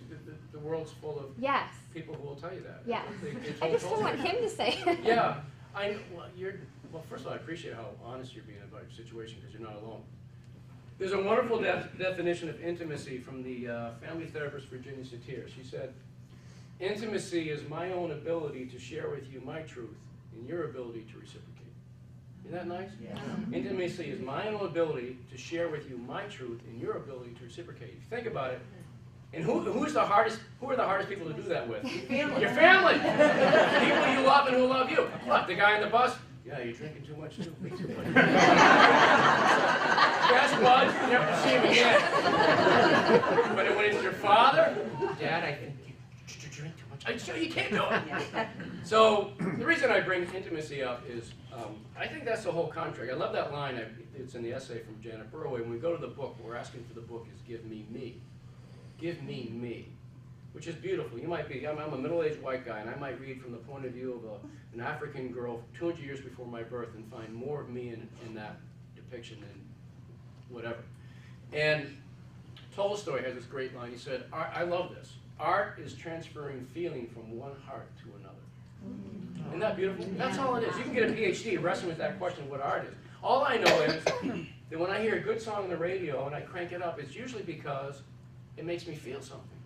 B: the world's full of
F: Yes.
B: people who will tell you that.
F: Yes.
B: They
F: I just don't want him to say it.
B: Yeah. Well, first of all, I appreciate how honest you're being about your situation because you're not alone. There's a wonderful definition of intimacy from the family therapist Virginia Satir. She said, intimacy is my own ability to share with you my truth and your ability to reciprocate. Isn't that nice?
C: Yeah.
B: Intimacy is my own ability to share with you my truth and your ability to reciprocate. If you think about it, and who are the hardest people to do that with? Your family. People you love and who love you. Look, the guy on the bus, yeah, you're drinking too much too. Me too. Yes, bud, you never see him again. But when it's your father, Dad, I think you drink too much. I show you can't do it. So the reason I bring intimacy up is I think that's the whole contract. I love that line. It's in the essay from Janet Burroway. When we go to the book, what we're asking for the book is give me me. Give me me, which is beautiful. You might be, I'm a middle-aged white guy, and I might read from the point of view of an African girl 200 years before my birth and find more of me in that depiction than whatever. And Tolstoy has this great line. He said, I love this. Art is transferring feeling from one heart to another. Isn't that beautiful? That's all it is. You can get a PhD wrestling with that question of what art is. All I know is that when I hear a good song on the radio and I crank it up, it's usually because it makes me feel something.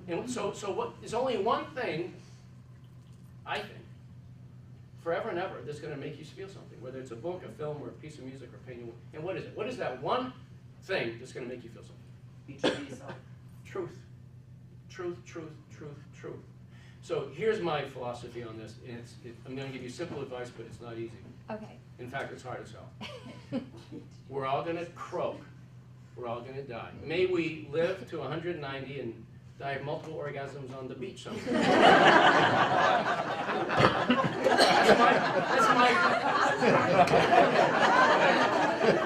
B: And so what? There's only one thing, I think, forever and ever, that's going to make you feel something, whether it's a book, a film, or a piece of music, or painting. And what is it? What is that one thing that's going to make you feel something?
C: Be true to yourself.
B: Truth. Truth, truth, truth, truth. So here's my philosophy on this. And I'm going to give you simple advice, but it's not easy.
F: Okay.
B: In fact, it's hard as hell. We're all going to croak. We're all going to die. May we live to 190 and die of multiple orgasms on the beach someday.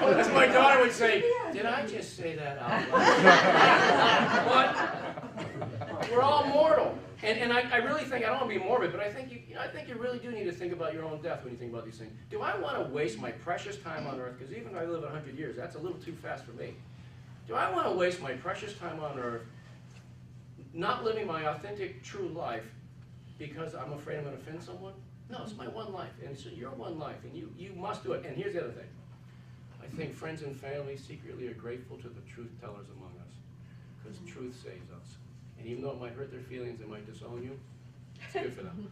B: That's my daughter would say, did I just say that out loud? But we're all mortal. And I really think, I don't want to be morbid, but I think you really do need to think about your own death when you think about these things. Do I want to waste my precious time on earth? Because even if I live 100 years, that's a little too fast for me. Do I want to waste my precious time on earth not living my authentic, true life because I'm afraid I'm going to offend someone? No, it's my one life, and it's your one life, and you must do it. And here's the other thing. I think friends and family secretly are grateful to the truth tellers among us, because truth saves us. And even though it might hurt their feelings, it might disown you, it's good for them.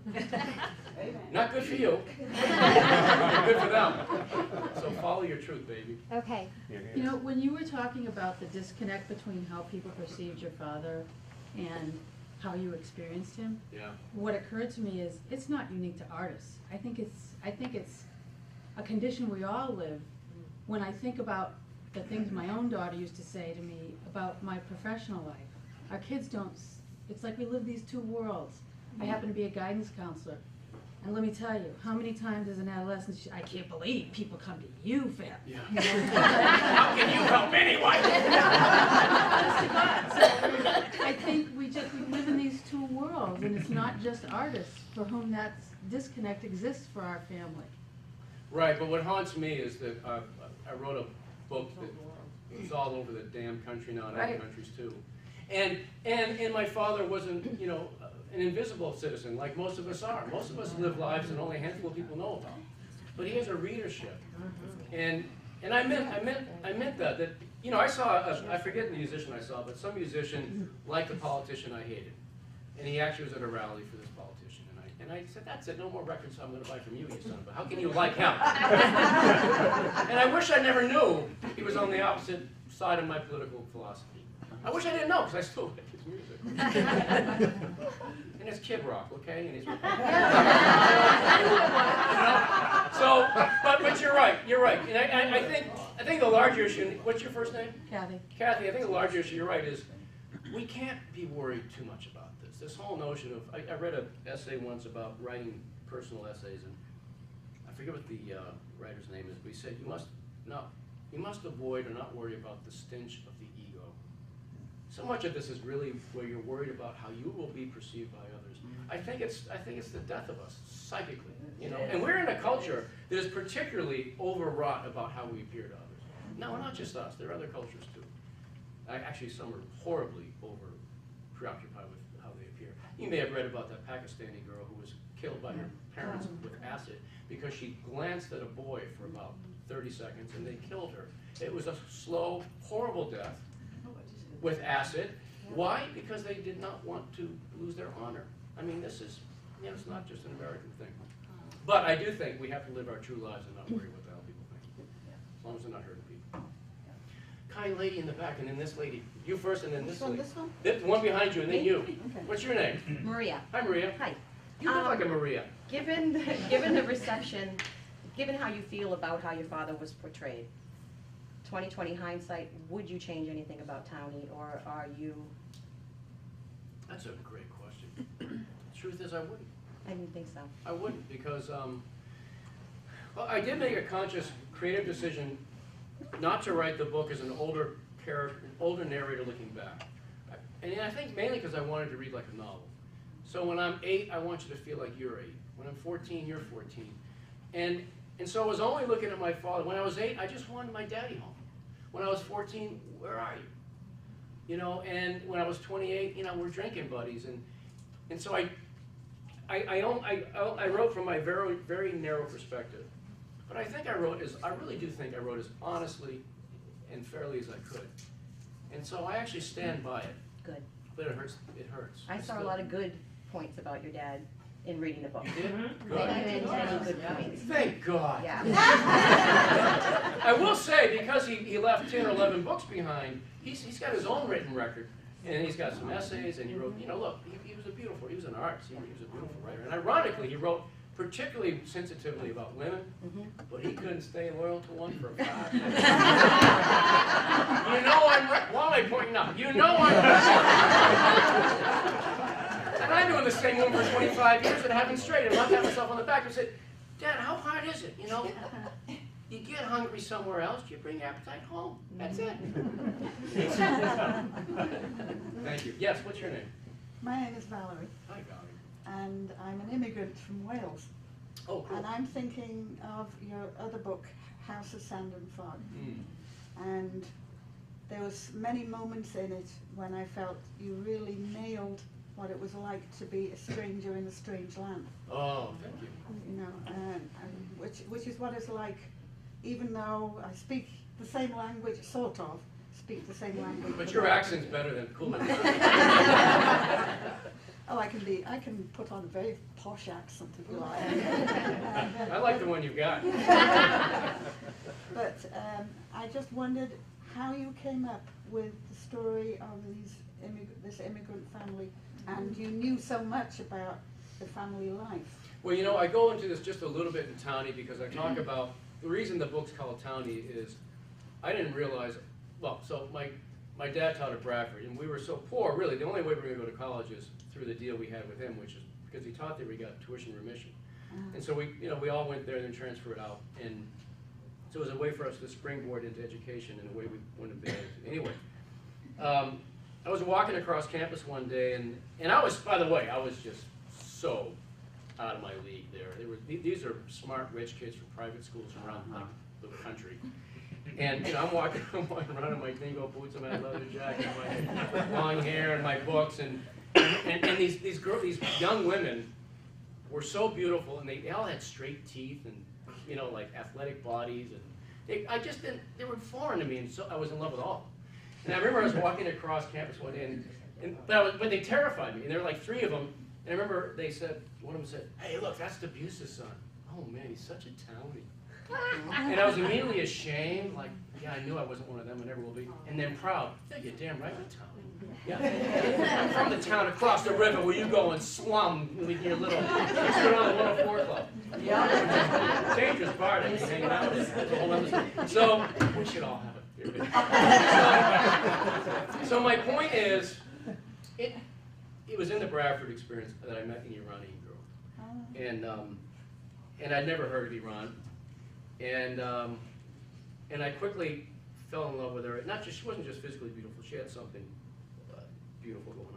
B: Not good for you, but good for them. So follow your truth, baby.
F: Okay.
G: You know, when you were talking about the disconnect between how people perceived your father and how you experienced him,
B: Yeah.
G: what occurred to me is it's not unique to artists. I think it's a condition we all live. When I think about the things my own daughter used to say to me about my professional life, our kids don't. It's like we live these two worlds. I happen to be a guidance counselor. And let me tell you, how many times as an adolescent, I can't believe people come to you, Phil.
B: Yeah. How can you help anyone?
G: So I think we live in these two worlds, and it's not just artists for whom that disconnect exists for our family.
B: Right, but what haunts me is that I wrote a book that was all over the damn country now, and other countries too. And my father wasn't, you know, an invisible citizen like most of us are. Most of us live lives that only a handful of people know about. But he has a readership, and I meant that you know, I saw I forget the musician I saw, but some musician liked the politician I hated, and he actually was at a rally for this politician, and I said, that's it, no more records I'm going to buy from you, you son of a. How can you like him? And I wish I never knew he was on the opposite side of my political philosophy. I wish I didn't know, because I still like his music. And it's Kid Rock, okay? And he's so, but you're right. And I think the larger issue. What's your first name?
G: Kathy.
B: Kathy. I think the larger issue. You're right. Is we can't be worried too much about this. This whole notion of I read an essay once about writing personal essays, and I forget what the writer's name is, but he said you must avoid or not worry about the stench of the ego. so much of this is really where you're worried about how you will be perceived by others. I think it's the death of us psychically, you know. And we're in a culture that is particularly overwrought about how we appear to others. No, not just us. There are other cultures too. Actually, some are horribly preoccupied with how they appear. You may have read about that Pakistani girl who was killed by her parents with acid because she glanced at a boy for about 30 seconds and they killed her. It was a slow, horrible death with acid. Why? Because they did not want to lose their honor. I mean, this is, you know, it's not just an American thing. But I do think we have to live our true lives and not worry what the hell people think, as long as they're not hurting people. Kind lady in the back, and then this lady. You first, and then this lady.
E: This one?
B: The one behind you, and then you.
E: Okay.
B: What's your name?
H: Maria,
B: Hi, Maria.
H: hi.
B: You look like a Maria.
H: Given the reception, given how you feel about how your father was portrayed, 2020 hindsight, would you change anything about Townie, or are you?
B: That's a great question. The truth is, I wouldn't.
H: I didn't think so.
B: I wouldn't, because well, I did make a conscious, creative decision not to write the book as an older character, an older narrator looking back. And I think mainly because I wanted to read like a novel. So when I'm 8, I want you to feel like you're 8. When I'm 14, you're 14. And so I was only looking at my father. When I was 8, I just wanted my daddy home. When I was 14, where are you? You know, and when I was 28, you know, we're drinking buddies. And so I wrote from my very, very narrow perspective. But I really do think I wrote as honestly and fairly as I could. And so I actually stand by it.
H: Good.
B: But it hurts. It hurts.
H: I saw a lot of good points about your dad in reading the book.
B: You did? Good.
H: Many good points.
B: Thank God.
H: Yeah.
B: I will say, because he left 10 or 11 books behind, he's got his own written record. And he's got some essays, and he wrote, you know, look, he was an artist. He was a beautiful writer. And ironically, he wrote particularly sensitively about women, but he couldn't stay loyal to one for 5 minutes. You know why am I pointing out? You know I'm And I've been doing the same woman for 25 years and haven't straight. And I pat myself on the back and said, Dad, how hard is it? You know, you get hungry somewhere else, you bring your appetite home. That's it. Thank you. Yes, what's your name?
E: My name is Valerie,
B: Hi, Valerie.
E: and I'm an immigrant from Wales.
B: Oh, cool.
E: And I'm thinking of your other book, House of Sand and Fog.
B: Mm.
E: And there was many moments in it when I felt you really nailed what it was like to be a stranger in a strange land.
B: Oh, thank you.
E: You know, and which is what it's like, even though I speak the same language, sort of speak the same language.
B: But your accent's better than Coolidge.
E: Oh, I can put on a very posh accent if you like.
B: I like the one you got.
E: But I just wondered how you came up with the story of this immigrant family, and you knew so much about the family life.
B: Well, you know, I go into this just a little bit in Townie because I talk about, the reason the book's called Townie is I didn't realize, well, so my dad taught at Bradford, and we were so poor, really, the only way we were going to go to college is through the deal we had with him, which is because he taught there, we got tuition remission. And so we all went there and then transferred out. And so it was a way for us to springboard into education in a way we wouldn't have been able to. Anyway, I was walking across campus one day, and I was, by the way, I was just so out of my league there. These are smart, rich kids from private schools around like the country. And you know, I'm walking around in my dingo boots and my leather jacket, and my long hair, and my books, and these young women were so beautiful, and they all had straight teeth and, you know, like athletic bodies, and they were foreign to me, and so I was in love with all of them. And I remember I was walking across campus one day, but they terrified me, and there were like 3 of them, and I remember one of them said, "Hey, look, that's Dubus' son." Oh man, he's such a townie. And I was immediately ashamed, like, yeah, I knew I wasn't one of them, I never will be, and then proud. Yeah, you're damn right, I'm a townie. Yeah. I'm from the town across the river where you go and slum with your little, sit on the 104 club. Yeah. Dangerous part, I was hanging out with it. That's a whole other story. So, we should all have it. So my point is, it was in the Bradford experience that I met an Iranian girl. And I'd never heard of Iran. And I quickly fell in love with her. She wasn't just physically beautiful, she had something beautiful going on.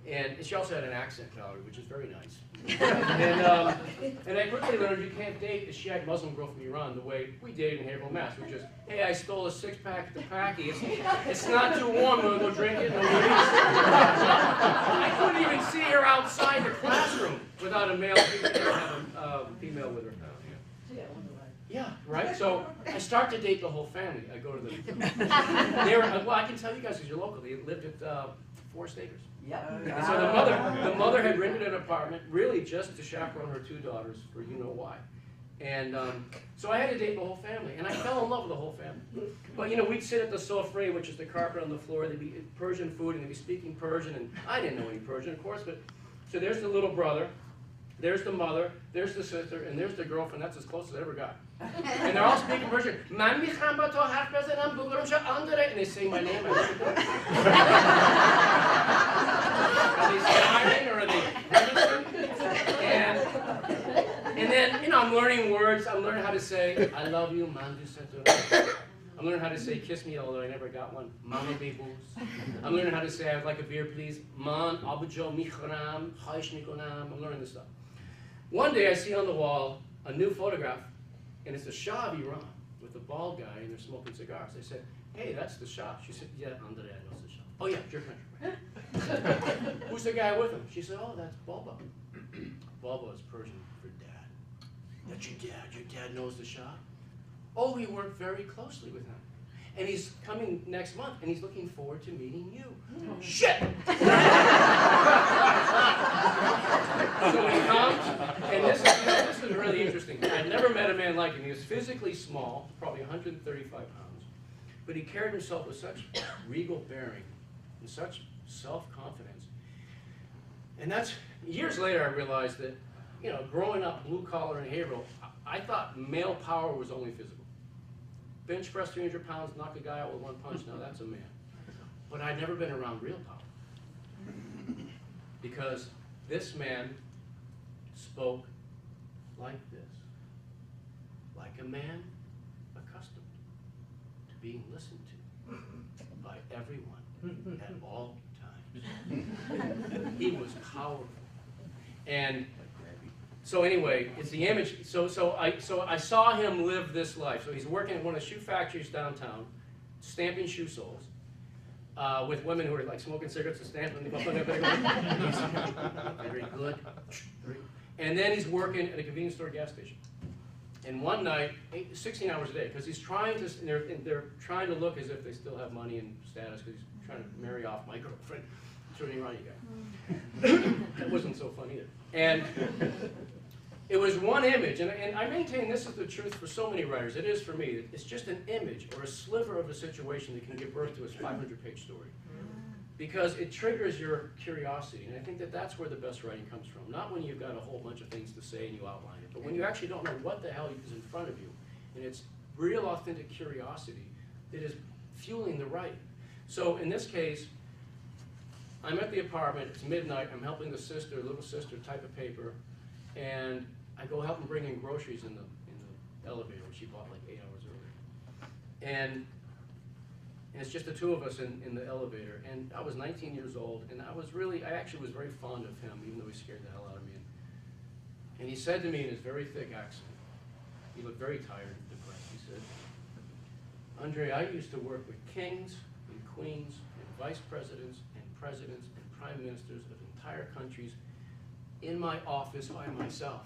B: And she also had an accent, Valerie, which is very nice. And I quickly learned you can't date a Shiite Muslim girl from Iran the way we dated in Haverhill, Mass, which is, hey, I stole a six-pack at the Packy. It's not too warm. We'll go drink it. No worries. I couldn't even see her outside the classroom without a male female with her. Yeah, right? So I start to date the whole family. I go to the... well, I can tell you guys because you're local. They lived at Forest Acres.
C: Yep.
B: And so the mother had rented an apartment really just to chaperone her two daughters for you know why. And so I had to date the whole family, and I fell in love with the whole family. But you know, we'd sit at the sofre, which is the carpet on the floor. There'd be Persian food, and they'd be speaking Persian, and I didn't know any Persian, of course. But so there's the little brother, there's the mother, there's the sister, and there's the girlfriend. That's as close as I ever got. And they're all speaking Persian. And they say my name. Are they smiling or are they grimacing? And then, you know, I'm learning words. I'm learning how to say, I love you, man du setur. I'm learning how to say, kiss me, although I never got one. Mama bebus. I'm learning how to say, I would like a beer, please. Man abujo michram, haish mikonam. I'm learning this stuff. One day I see on the wall a new photograph, and it's the Shah of Iran with the bald guy, and they're smoking cigars. I said, hey, that's the Shah. She said, yeah, Andrea knows the Shah. Oh, yeah, your country. Who's the guy with him? She said, oh, that's Bulba. Bulba is Persian for dad. That's your dad. Your dad knows the Shah? Oh, he worked very closely with him. And he's coming next month, and he's looking forward to meeting you. Shit! So he comes, and this is really interesting. I'd never met a man like him. He was physically small, probably 135 pounds, but he carried himself with such regal bearing and such self-confidence. And that's, years later I realized that, you know, growing up blue collar in Haverhill, I thought male power was only physical. Bench press 300 pounds, knock a guy out with one punch, now that's a man. But I'd never been around real power. Because this man spoke like this, like a man accustomed to being listened to by everyone at all times. He was powerful. And so anyway, it's the image. So I saw him live this life. So he's working at one of the shoe factories downtown, stamping shoe soles, with women who are like smoking cigarettes and stamping them. Very good. And then he's working at a convenience store gas station. And one night, 16 hours a day, because he's trying to, they're trying to look as if they still have money and status, because he's trying to marry off my girlfriend. Sort of Iranian guy. That wasn't so fun either. And it was one image, and I maintain this is the truth for so many writers. It is for me. It's just an image or a sliver of a situation that can give birth to a 500-page story. Because it triggers your curiosity, and I think that that's where the best writing comes from. Not when you've got a whole bunch of things to say and you outline it, but when you actually don't know what the hell is in front of you, and it's real authentic curiosity that is fueling the writing. So in this case, I'm at the apartment, it's midnight, I'm helping the sister, little sister, type a paper, and I go help him bring in groceries in the elevator, which she bought like 8 hours earlier. And it's just the two of us in the elevator, and I was 19 years old, and I actually was very fond of him, even though he scared the hell out of me. And he said to me in his very thick accent, he looked very tired and depressed, he said, Andre, I used to work with kings and queens and vice presidents and presidents and prime ministers of entire countries in my office by myself.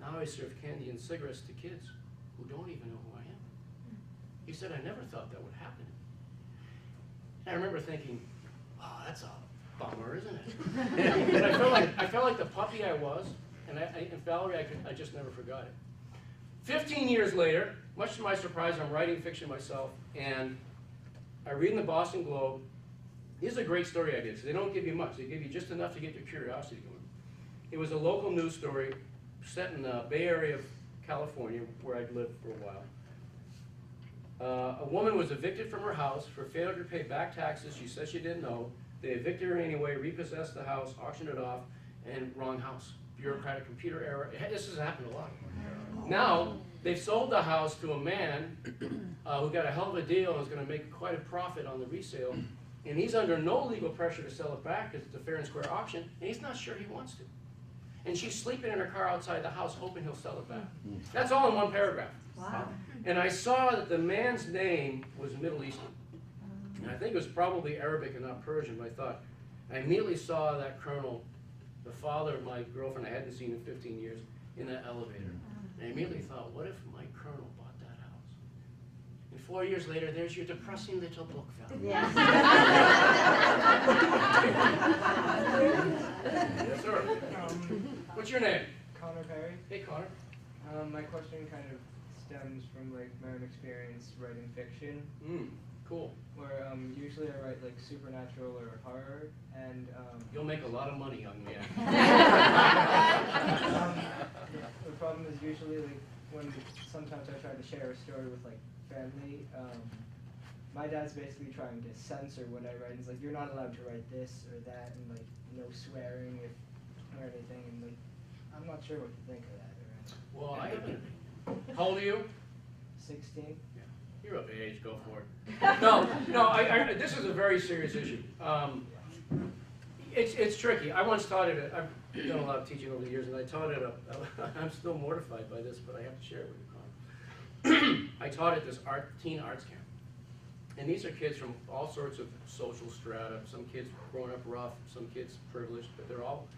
B: Now I serve candy and cigarettes to kids who don't even know who I am. He said, I never thought that would happen. And I remember thinking, oh, that's a bummer, isn't it? But I felt like the puppy I was, and Valerie, I just never forgot it. 15 years later, much to my surprise, I'm writing fiction myself, and I read in the Boston Globe. This is a great story I did, so they don't give you much. They give you just enough to get your curiosity going. It was a local news story set in the Bay Area of California, where I'd lived for a while. A woman was evicted from her house for failure to pay back taxes. She said she didn't know. They evicted her anyway, repossessed the house, auctioned it off, and wrong house. Bureaucratic computer error. This has happened a lot. Now, they've sold the house to a man who got a hell of a deal and is going to make quite a profit on the resale. And he's under no legal pressure to sell it back because it's a fair and square auction, and he's not sure he wants to. And she's sleeping in her car outside the house hoping he'll sell it back. That's all in one paragraph.
H: Wow.
B: And I saw that the man's name was Middle Eastern. And I think it was probably Arabic and not Persian, but I immediately saw that colonel, the father of my girlfriend I hadn't seen in 15 years, in that elevator. And I immediately thought, what if my colonel bought that house? And 4 years later, there's your depressing little book value.
E: Yeah.
B: Yes, sir. What's your name?
I: Connor Perry.
B: Hey, Connor.
I: My question kind of stems from like my own experience writing fiction,
B: Cool.
I: where usually I write like supernatural or horror, and
B: You'll make a lot of money, young man.
I: the problem is usually like when sometimes I try to share a story with like family. My dad's basically trying to censor what I write. He's like, you're not allowed to write this or that, and like no swearing or anything, and like I'm not sure what to think of that.
B: Well, I haven't. How old are you?
I: 16.
B: You're of age, go for it. No, this is a very serious issue. It's tricky. I once taught it, I've done a lot of teaching over the years, and I taught it, I'm still mortified by this, but I have to share it with you, Colin. I taught at this teen arts camp. And these are kids from all sorts of social strata, some kids growing up rough, some kids privileged, but they're all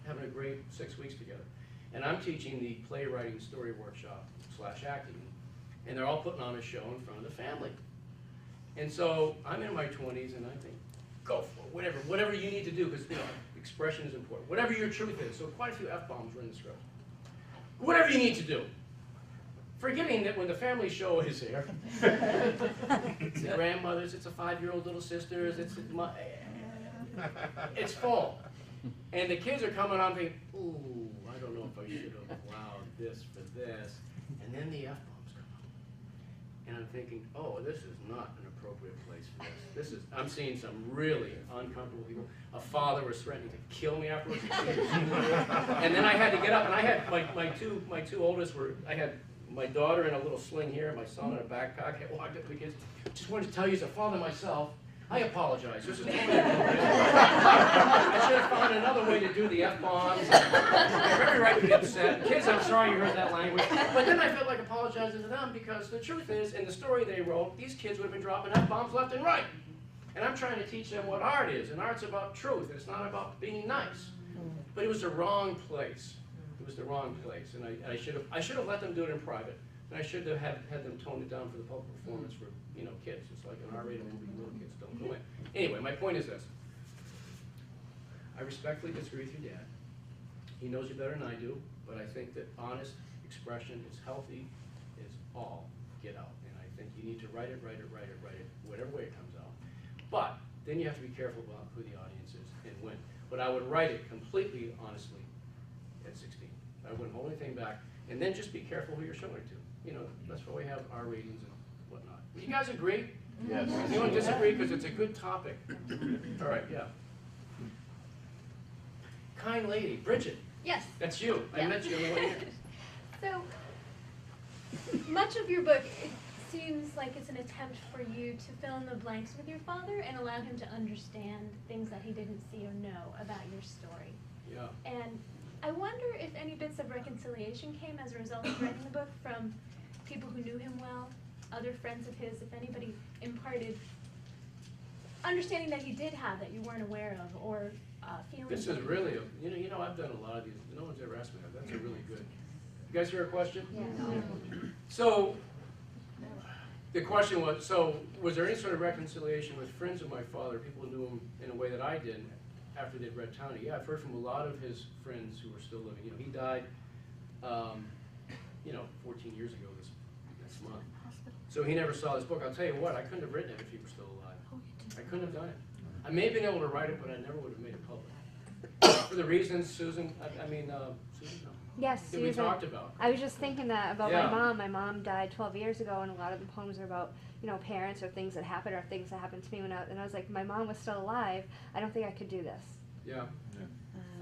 B: having a great 6 weeks together. And I'm teaching the playwriting story workshop / acting. And they're all putting on a show in front of the family. And so I'm in my 20s and I think, go for it, whatever you need to do, because expression is important. Whatever your truth is. So quite a few F-bombs were in the script. Whatever you need to do. Forgetting that when the family show is there, it's the grandmothers, it's a 5-year-old little sisters, it's full. And the kids are coming on thinking, ooh, I don't know if I should have allowed this for this. And then the F-bombs come out. And I'm thinking, oh, this is not an appropriate place for this. I'm seeing some really uncomfortable people. A father was threatening to kill me afterwards. And then I had to get up, and I had my two oldest were, I had my daughter in a little sling here, my son in a backpack. I walked up to the kids. Just wanted to tell you as a father myself, I apologize. This is totally inappropriate. I should have found another way to do the F-bombs. They're very right to be upset. Kids, I'm sorry you heard that language. But then I felt like apologizing to them because the truth is, in the story they wrote, these kids would have been dropping F-bombs left and right. And I'm trying to teach them what art is. And art's about truth. It's not about being nice. But it was the wrong place. It was the wrong place. And I should have let them do it in private. And I should have had them tone it down for the public performance for kids. It's like an R-rated movie, little kids don't go in. Anyway, my point is this. I respectfully disagree with your dad. He knows you better than I do, but I think that honest expression is healthy, is all get out. And I think you need to write it, whatever way it comes out. But then you have to be careful about who the audience is and when. But I would write it completely honestly at 16. I wouldn't hold anything back. And then just be careful who you're showing it to. That's why we have our ratings and whatnot. You guys agree?
J: Yes.
B: Anyone disagree? Because it's a good topic. All right, yeah. Kind lady, Bridget.
K: Yes.
B: That's you. I
K: Yeah.
B: met you on the way here.
K: So, much of your book, it seems like it's an attempt for you to fill in the blanks with your father and allow him to understand things that he didn't see or know about your story.
B: Yeah.
K: And I wonder if any bits of reconciliation came as a result of writing the book from people who knew him well, other friends of his, if anybody imparted understanding that he did have that you weren't aware of, or feelings.
B: This is really, I've done a lot of these. No one's ever asked me that. That's a really good. You guys hear a question?
K: Yeah.
B: So, the question was, was there any sort of reconciliation with friends of my father, people who knew him in a way that I did after they'd read Townie? Yeah, I've heard from a lot of his friends who are still living. He died, 14 years ago this month. So he never saw this book. I'll tell you what, I couldn't have written it if he were still alive. I couldn't have done it. I may have been able to write it, but I never would have made it public. For the reasons Susan, Susan, no.
F: Yes,
B: That we
F: Susan.
B: talked about.
F: I was just thinking that about
B: Yeah.
F: my mom. My mom died 12 years ago, and a lot of the poems are about, parents or things that happened or things that happened to me and I was like, my mom was still alive. I don't think I could do this
B: Yeah.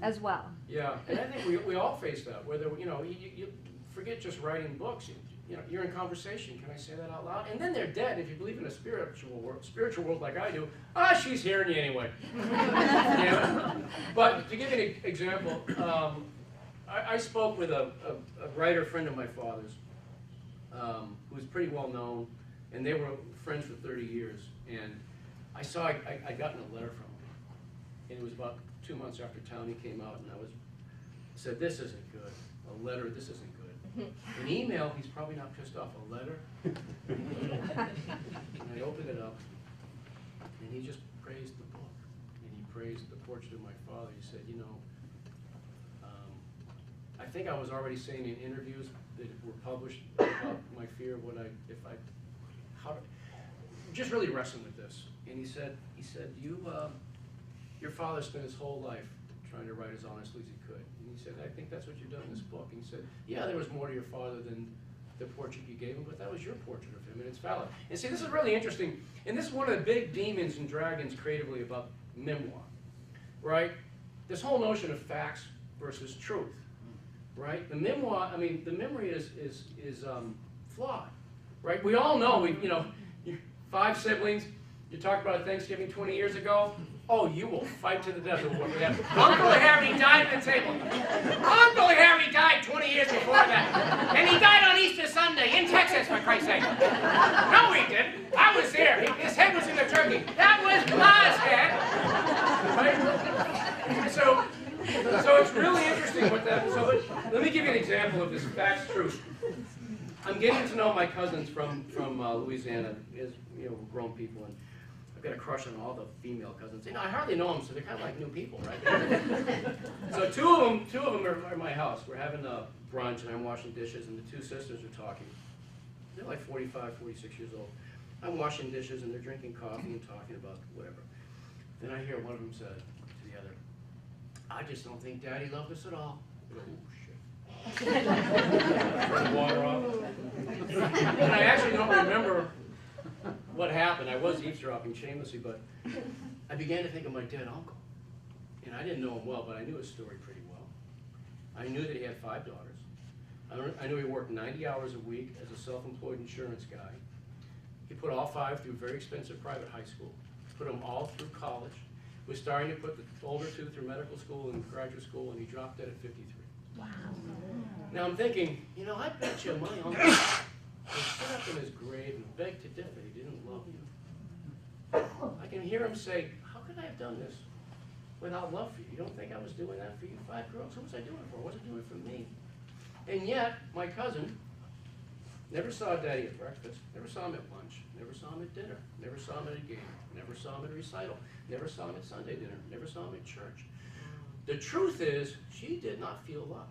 F: as well.
B: Yeah, and I think we all face that. Whether you forget just writing books. you know, you're in conversation. Can I say that out loud? And then they're dead. If you believe in a spiritual world like I do, she's hearing you anyway. Yeah. But to give you an example, I spoke with a writer friend of my father's, who's pretty well known, and they were friends for 30 years. And I saw I'd gotten a letter from him, and it was about 2 months after Townie came out, and I said, this isn't good. A letter, this isn't good. An email, he's probably not pissed off. A letter. And I opened it up, and he just praised the book, and he praised the portrait of my father. He said, you know, I think I was already saying in interviews that were published about my fear of just really wrestling with this. And he said, your father spent his whole life trying to write as honestly as he could. And he said, I think that's what you've done in this book. And he said, yeah, there was more to your father than the portrait you gave him, but that was your portrait of him, and it's valid. And see, this is really interesting, and this is one of the big demons and dragons creatively about memoir, right? This whole notion of facts versus truth, right? The memoir, I mean, the memory is flawed, right? We all know, you know, 5 siblings, you talked about Thanksgiving 20 years ago, oh, you will fight to the death over what we have. Uncle Harry died at the table. Uncle Harry died 20 years before that. And he died on Easter Sunday in Texas, for Christ's sake. No, he didn't. I was there. His head was in the turkey. That was Ma's head. Right? So it's really interesting what that. So let me give you an example of this facts truth. I'm getting to know my cousins from Louisiana, as you know, grown people, and I've got a crush on all the female cousins. You know, I hardly know them, so they're kind of like new people, right? So two of them are at my house. We're having a brunch, and I'm washing dishes, and the 2 sisters are talking. They're like 45, 46 years old. I'm washing dishes, and they're drinking coffee and talking about whatever. Then I hear one of them say to the other, I just don't think Daddy loved us at all. I go, oh, shit. Water off. And I actually don't remember what happened. I was eavesdropping shamelessly, but I began to think of my dead uncle. And I didn't know him well, but I knew his story pretty well. I knew that he had 5 daughters. I knew he worked 90 hours a week as a self-employed insurance guy. He put all 5 through very expensive private high school, put them all through college, was starting to put the older 2 through medical school and graduate school, and he dropped dead at 53. Wow. Now I'm thinking, you know, I bet you my uncle would sit up in his grave and beg to death that he didn't love you. I can hear him say, how could I have done this without love for you? You don't think I was doing that for you 5 girls? Who was I doing it for? I wasn't doing it for me. And yet, my cousin never saw Daddy at breakfast, never saw him at lunch, never saw him at dinner, never saw him at a game, never saw him at a recital, never saw him at Sunday dinner, never saw him at church. The truth is, she did not feel loved.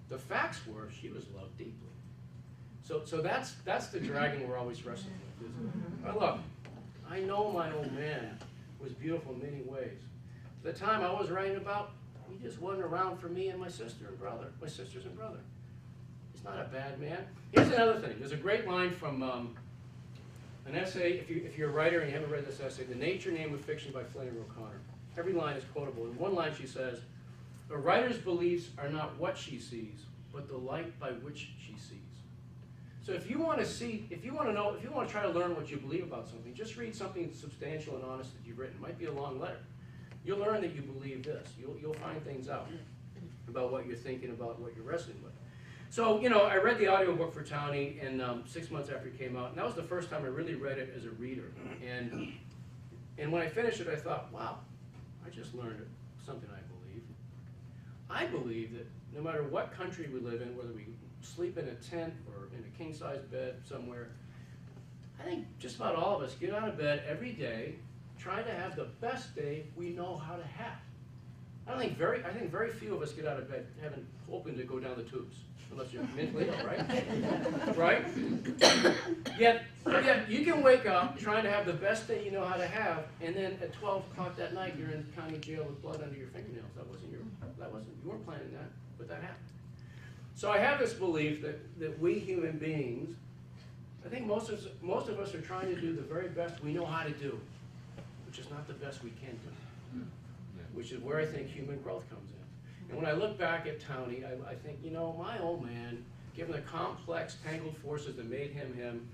B: The facts were, she was loved deeply. So that's the dragon we're always wrestling with, isn't it? But look, I know my old man was beautiful in many ways. The time I was writing about, he just wasn't around for me and my sisters and brother. He's not a bad man. Here's another thing. There's a great line from an essay, if you're a writer and you haven't read this essay, The Nature Name of Fiction by Flannery O'Connor. Every line is quotable. In one line she says, a writer's beliefs are not what she sees, but the light by which she sees. So if you want to try to learn what you believe about something, just read something substantial and honest that you've written. It might be a long letter. You'll learn that you believe this. You'll find things out about what you're thinking, about what you're wrestling with. So, you know, I read the audiobook for Townie, and 6 months after it came out, and that was the first time I really read it as a reader. And when I finished it, I thought, wow, I just learned something I believe. I believe that no matter what country we live in, whether we sleep in a tent or in a king-size bed somewhere, I think just about all of us get out of bed every day trying to have the best day we know how to have. I think very few of us get out of bed hoping to go down the tubes, unless you're mentally ill, right? Right? Yet you can wake up trying to have the best day you know how to have, and then at 12 o'clock that night you're in county jail with blood under your fingernails. You weren't planning that, but that happened. So I have this belief that we human beings, I think most of us are trying to do the very best we know how to do, which is not the best we can do, which is where I think human growth comes in. And when I look back at Townie, I think, you know, my old man given the complex, tangled forces that made him him,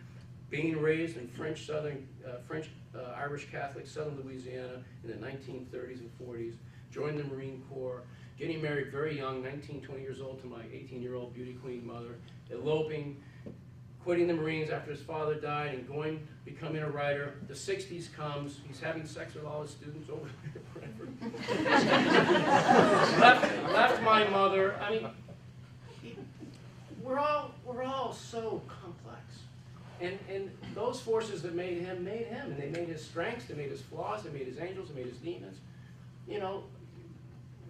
B: being raised in French, Irish Catholic, Southern Louisiana in the 1930s and 40s, joined the Marine Corps, getting married very young, 19, 20 years old, to my 18-year-old beauty queen mother, eloping, quitting the Marines after his father died, and becoming a writer. The 60s comes, he's having sex with all his students over left my mother. I mean, we're all so complex. And those forces that made him, and they made his strengths, they made his flaws, they made his angels, they made his demons. You know,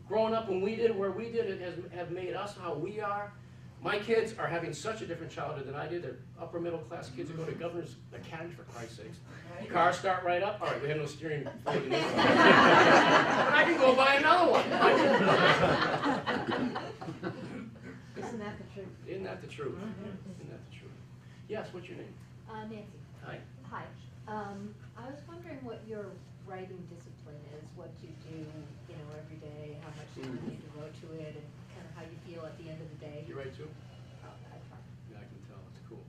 B: growing up when we did where we did it have made us how we are. My kids are having such a different childhood than I did. They're upper middle class kids who go to Governor's Academy, for Christ's sakes. Cars start right up. All right, we have no steering forward and neutral. I can go buy another one.
D: Isn't that the truth?
B: Isn't that the truth? Isn't that the truth? Yes, what's your name?
J: Nancy.
B: Hi.
J: Hi. I was wondering what your writing discipline is, what you do, you know, every day, how much time you devote to it, and kind of how you feel at the end of the day.
B: You write too?
J: Oh, I try.
B: Yeah, I can tell. It's cool.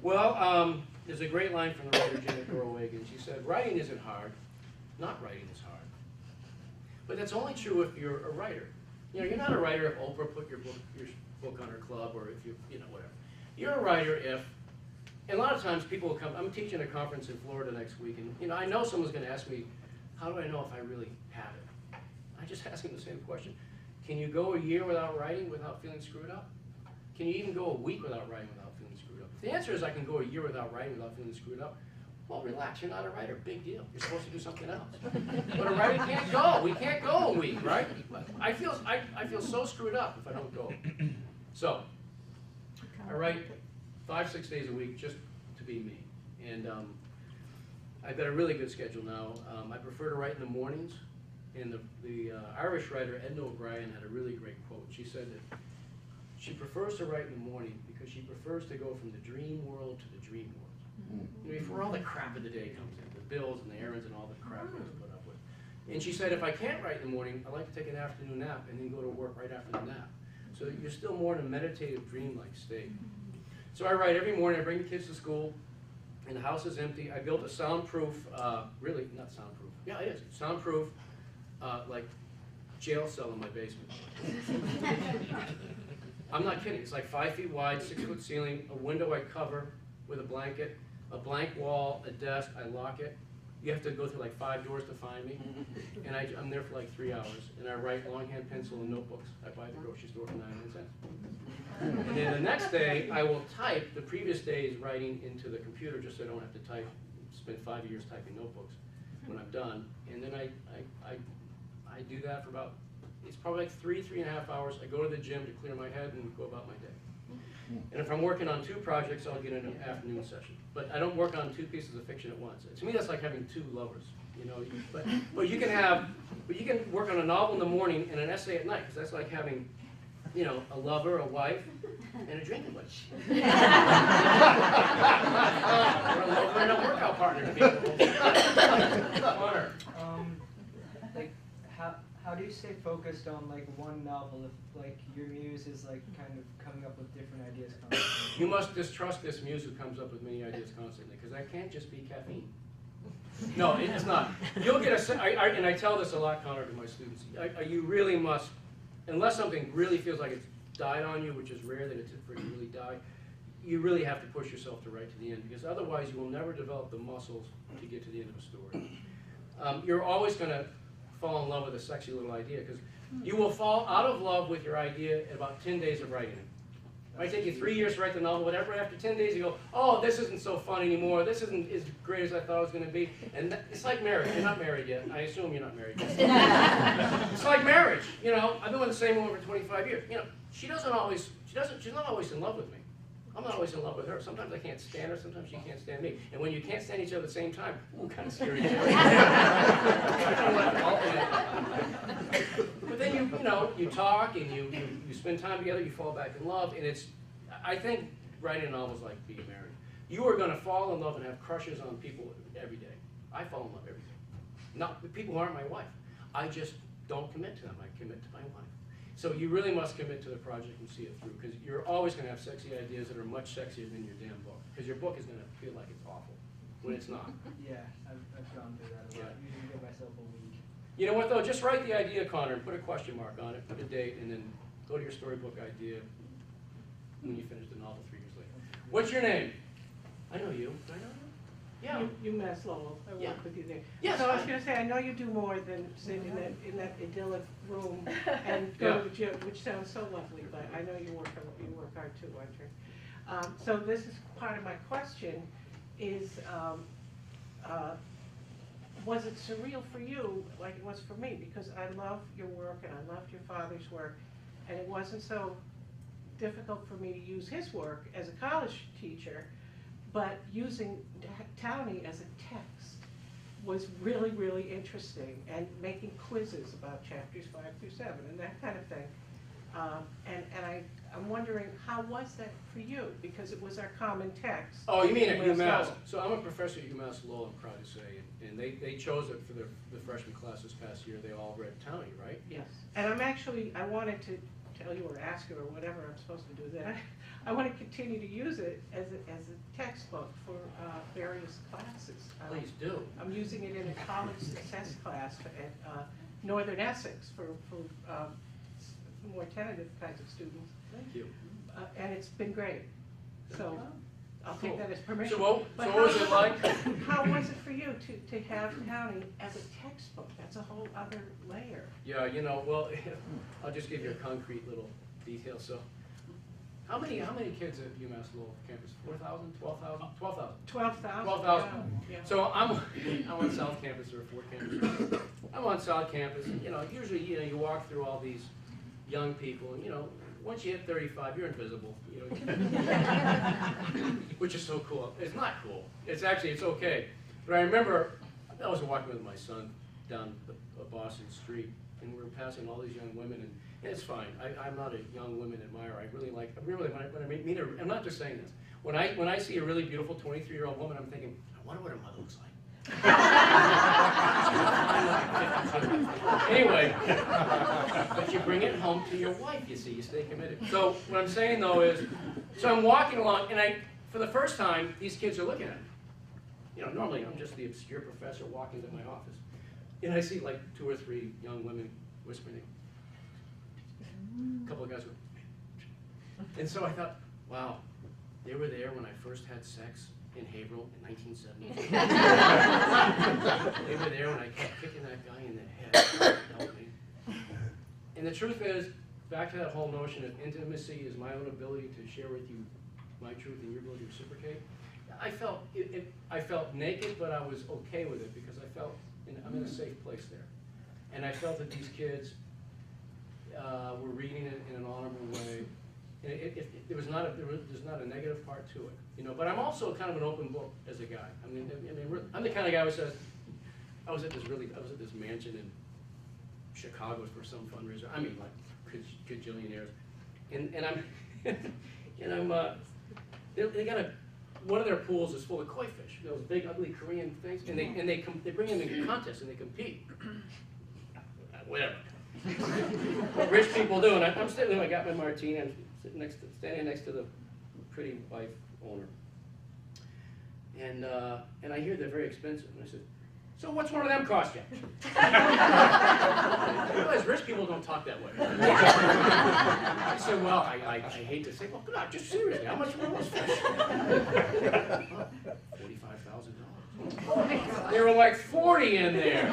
B: Well, there's a great line from the writer Janet Dorowegen. She said, "Writing isn't hard. Not writing is hard." But that's only true if you're a writer. You know, you're not a writer if Oprah put your book on her club, or if you know, whatever. You're a writer if, and a lot of times people will come. I'm teaching a conference in Florida next week, and you know, I know someone's going to ask me, how do I know if I really have it? I just ask them the same question. Can you go a year without writing without feeling screwed up? Can you even go a week without writing without feeling screwed up? If the answer is I can go a year without writing without feeling screwed up, well, relax, you're not a writer, big deal. You're supposed to do something else. But a writer can't go. We can't go a week, right? I feel so screwed up if I don't go. So, I write 5-6 days a week just to be me. And I've got a really good schedule now. I prefer to write in the mornings. And the Irish writer Edna O'Brien had a really great quote. She said that she prefers to write in the morning because she prefers to go from the dream world to the dream world. You know, before all the crap of the day comes in, the bills and the errands and all the crap we have to put up with. And she said, if I can't write in the morning, I like to take an afternoon nap and then go to work right after the nap. So that you're still more in a meditative, dream-like state. So I write every morning. I bring the kids to school, and the house is empty. I built a soundproof, really not soundproof. Yeah, it is soundproof, like jail cell in my basement. I'm not kidding. It's like 5 feet wide, 6-foot ceiling, a window I cover with a blanket, a blank wall, a desk. I lock it. You have to go through like 5 doors to find me. And I'm there for like 3 hours. And I write longhand pencil and notebooks. I buy at the grocery store for 99 cents. And then the next day, I will type the previous day's writing into the computer just so I don't have to type, spend 5 years typing notebooks when I'm done. And then I do that for about, it's probably like 3.5 hours. I go to the gym to clear my head and go about my day. And if I'm working on 2 projects, I'll get an afternoon session. But I don't work on 2 pieces of fiction at once. To me, that's like having 2 lovers. You know, but you can work on a novel in the morning and an essay at night, because that's like having, you know, a lover, a wife, and a drinking buddy. Or a lover and a workout partner to be. Honor.
I: Like, how do you stay focused on like one novel if like your muse is like kind of coming up with different ideas constantly?
B: You must distrust this muse who comes up with many ideas constantly, because that can't just be caffeine. No, it's not. You'll get and I tell this a lot, Connor, to my students. You really must, unless something really feels like it's died on you, which is rare that it's for it to really die, you really have to push yourself to write to the end, because otherwise you will never develop the muscles to get to the end of a story. You're always going to fall in love with a sexy little idea, because you will fall out of love with your idea in about 10 days of writing it. It might take you 3 years to write the novel, whatever. After 10 days, you go, oh, this isn't so fun anymore. This isn't as great as I thought it was going to be. And it's like marriage. You're not married yet. I assume you're not married yet. It's like marriage. You know, I've been with the same woman for 25 years. You know, she's not always in love with me. I'm not always in love with her. Sometimes I can't stand her. Sometimes she can't stand me. And when you can't stand each other at the same time, ooh, kind of scary. But then you talk and you spend time together. You fall back in love, and I think writing a novel is like being married. You are going to fall in love and have crushes on people every day. I fall in love every day. Not with people who aren't my wife. I just don't commit to them. I commit to my wife. So you really must commit to the project and see it through, because you're always gonna have sexy ideas that are much sexier than your damn book, because your book is gonna feel like it's awful, when it's not.
I: Yeah, I've gone through that a lot.
B: Yeah.
I: Usually give myself a week.
B: You know what though, just write the idea, Connor, and put a question mark on it, put a date, and then go to your storybook idea when you finish the novel 3 years later. What's your name? I know you. Do I know you? Yeah.
L: UMass Lowell, I
B: Yeah.
L: work with you there.
B: Yes,
L: So I was
B: I-
L: gonna say, I know you do more than sit in that idyllic room and go to the gym, which sounds so lovely, but I know you work hard too, aren't you? So this is part of my question, is, was it surreal for you like it was for me? Because I love your work and I loved your father's work, and it wasn't so difficult for me to use his work as a college teacher, but using Townie as a text was really, really interesting, and making quizzes about chapters 5 through 7 and that kind of thing. I'm wondering, how was that for you? Because it was our common text.
B: Oh, you mean at
L: UMass
B: UMass?
L: Lowell.
B: So I'm a professor at UMass Lowell, I'm proud to say, and they chose it for the freshman class this past year. They all read Townie, right?
L: Yes, and I wanted to tell you or ask you or whatever I'm supposed to do that. I want to continue to use it as a textbook for various classes.
B: Please do.
L: I'm using it in a college success class at Northern Essex for more tentative kinds of students.
B: Thank you.
L: And it's been great. So I'll
B: Cool.
L: take that as permission.
B: So what
L: But
B: was it like?
L: How was it for you to have Townie as a textbook? That's a whole other layer.
B: Yeah, you know, well, I'll just give you a concrete little detail. So, how many kids at UMass Lowell campus? 4,000, 12,000, 12,000.
L: 12,000.
B: 12,000.
L: Yeah.
B: So I'm on South Campus. There are 4 campuses. I'm on South Campus, and usually you walk through all these young people, and once you hit 35, you're invisible. Which is so cool. It's not cool. It's okay. But I remember I was walking with my son down a Boston street, and we were passing all these young women, and it's fine. I'm not a young women admirer. When I meet her, I'm not just saying this. When I see a really beautiful 23-year-old woman, I'm thinking, I wonder what her mother looks like. Anyway, but you bring it home to your wife, you see, you stay committed. So what I'm saying though is, so I'm walking along, and for the first time, these kids are looking at me. Normally I'm just the obscure professor walking to my office, and I see like 2 or 3 young women whispering. A couple of guys go, and so I thought, wow, they were there when I first had sex in Haverhill in 1970. They were there when I kept kicking that guy in the head. Help me. And the truth is, back to that whole notion of intimacy is my own ability to share with you my truth and your ability to reciprocate. I felt naked, but I was okay with it because I felt I'm in a safe place there, and I felt that these kids were reading it in an honorable way. And there's not a negative part to it, But I'm also kind of an open book as a guy. I'm the kind of guy who says, I was at this mansion in Chicago for some fundraiser. I mean, like gajillionaires, they got one of their pools is full of koi fish. Those big, ugly Korean things, and they bring them in contests and they compete. Whatever. What rich people do, and I'm sitting there. I got my martini. I'm standing next to the pretty wife owner, and I hear they're very expensive. And I said, "So what's one of them cost you?" I realize rich people don't talk that way. I said, "Well, I hate to say, well, no, just seriously, how much were those fish?" $45,000. There were like 40 in there.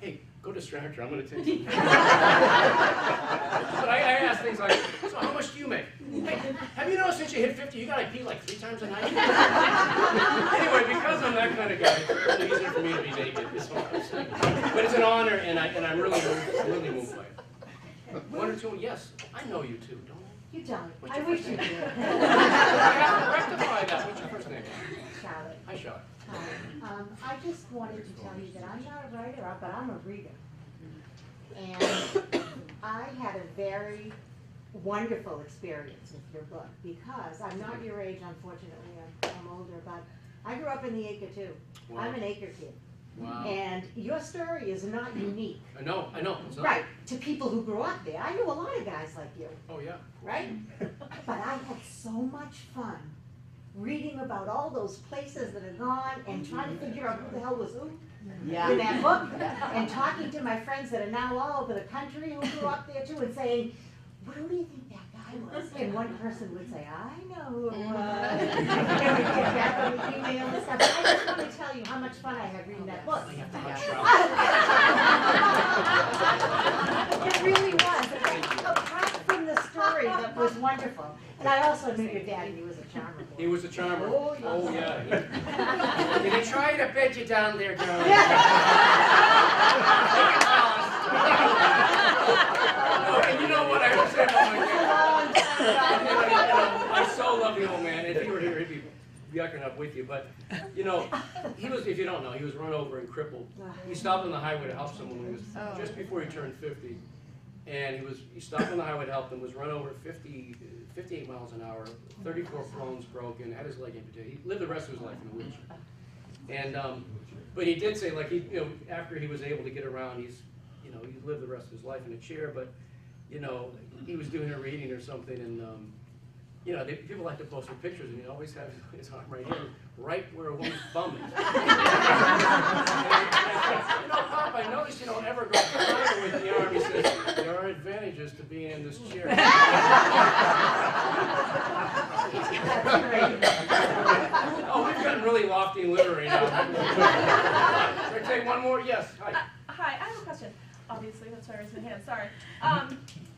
B: Hey, go distract her, I'm going to take you. But I ask things like, so how much do you make? Hey, have you noticed since you hit 50, you got to pee like 3 times a night? Anyway, because I'm that kind of guy, it's really easier for me to be naked, is what I'm saying. But it's an honor, and I'm really moved by it. 1 or 2, yes, I know you too, don't I?
J: You don't.
B: What's
J: I
B: your
J: wish
B: first
J: you
B: name?
J: did.
B: Rectify that. What's your first name?
J: Charlotte.
B: Hi, Charlotte.
J: Hi. I just wanted to tell you that I'm not a writer, but I'm a reader. And I had a very wonderful experience with your book because I'm not your age, unfortunately. I'm older, but I grew up in the acre too.
B: Wow.
J: I'm an acre kid.
B: Wow.
M: And your story is not unique.
B: I know, it's not.
M: Right, to people who grew up there. I knew a lot of guys like you,
B: Oh, yeah.
M: right? But I had so much fun reading about all those places that are gone and trying to figure out who the hell was who in that book, and talking to my friends that are now all over the country who grew up there too, and saying, "What do you think that guy was?" And one person would say, "I know who it was." And we'd get back on the email and stuff. But I just want to tell you how much fun I had reading that book. It really was. Apart from the story that was wonderful. And I also knew your dad, and he was a charmer.
B: He was a charmer.
M: Oh, yes.
B: Oh, yeah. Did he try to bed you down there, girl? And you know what I would say about my dad? I so love the old man. If he were here, he'd be yucking up with you. But, you know, he was, if you don't know, he was run over and crippled. He stopped on the highway to help someone when he was just before he turned 50. And he stopped on the highway to help them, was run over 58 miles an hour, 34 bones broken, had his leg amputated. He lived the rest of his life in a wheelchair. And, but he did say, like, after he was able to get around, he lived the rest of his life in a chair, but, he was doing a reading or something, and, people like to post their pictures, and he always had his arm right here, right where a woman's bum is. And I said, Pop, I noticed you don't ever go further with the arm. He says, there are advantages to being in this chair. Oh, we've gotten really lofty and literary now. Should I take one more? Yes, hi.
N: Hi, I have a question. Obviously, that's why I raised my hand, sorry.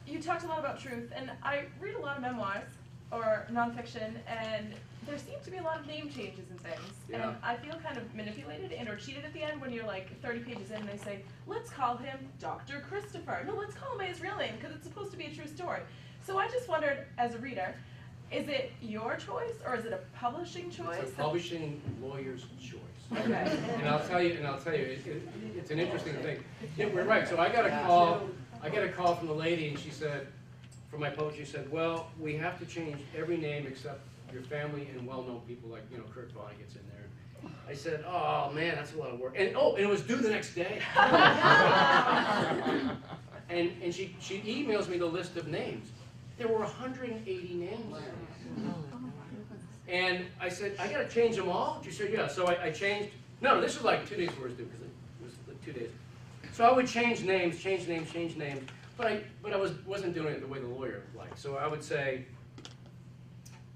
N: You talked a lot about truth, and I read a lot of memoirs, or nonfiction, and there seem to be a lot of name changes and things.
B: Yeah.
N: And I feel kind of manipulated and or cheated at the end when you're like 30 pages in and they say, let's call him Dr. Christopher. No, let's call him by his real name, because it's supposed to be a true story. So I just wondered, as a reader, is it your choice, or is it a publishing choice?
B: It's a publishing lawyer's choice.
N: Okay.
B: And I'll tell you, it's an interesting thing. Yeah, we're right. So I got a call from the lady, and she said, from my poetry, she said, well, we have to change every name except your family and well-known people like, Kurt Vonnegut's in there. I said, oh man, that's a lot of work. And it was due the next day. and she emails me the list of names. There were 180 names. And I said, I gotta change them all? She said, yeah. So I changed, no, this was like 2 days before it was due, because it was like 2 days. So I would change names, but I wasn't doing it the way the lawyer liked. So I would say,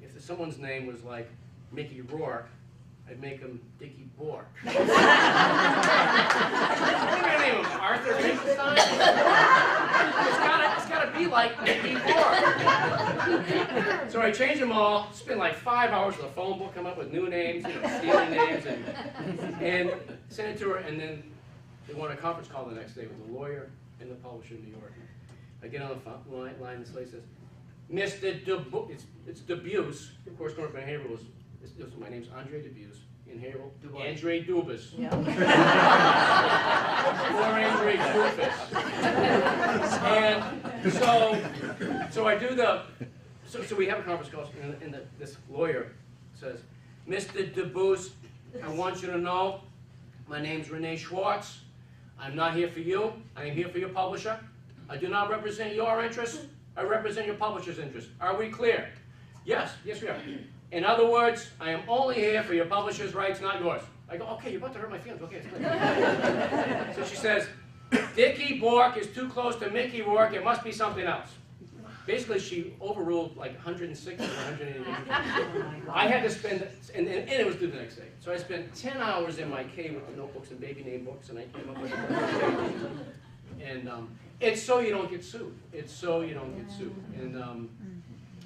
B: if someone's name was like Mickey Rourke, I'd make him Dickie Bork. I'm going to name him Arthur Finkelstein. It's got to be like Dickie Bork. So I changed them all, spent like 5 hours with a phone book, come up with new names, stealing names, and sent it to her, and then they wanted a conference call the next day with the lawyer and the publisher in New York. I get on the line, and this lady says, Mr. Dubus, it's Dubus, of course, going up in Haverhill my name's Andre Dubus, in Haverhill, Andre Dubus. Yeah. Or Andre Dubus. And so I do so we have a conference call, and this lawyer says, Mr. Dubus, I want you to know, my name's Renee Schwartz. I'm not here for you, I am here for your publisher. I do not represent your interests, I represent your publisher's interests. Are we clear? Yes, yes we are. In other words, I am only here for your publisher's rights, not yours. I go, okay, you're about to hurt my feelings, okay. So she says, Dickie Bork is too close to Mickey Rourke, it must be something else. Basically, she overruled like 160 or 180 names. I had to spend, and it was due the next day. So I spent 10 hours in my cave with the notebooks and baby name books, and I came up with and it's so you don't get sued. It's so you don't get sued. And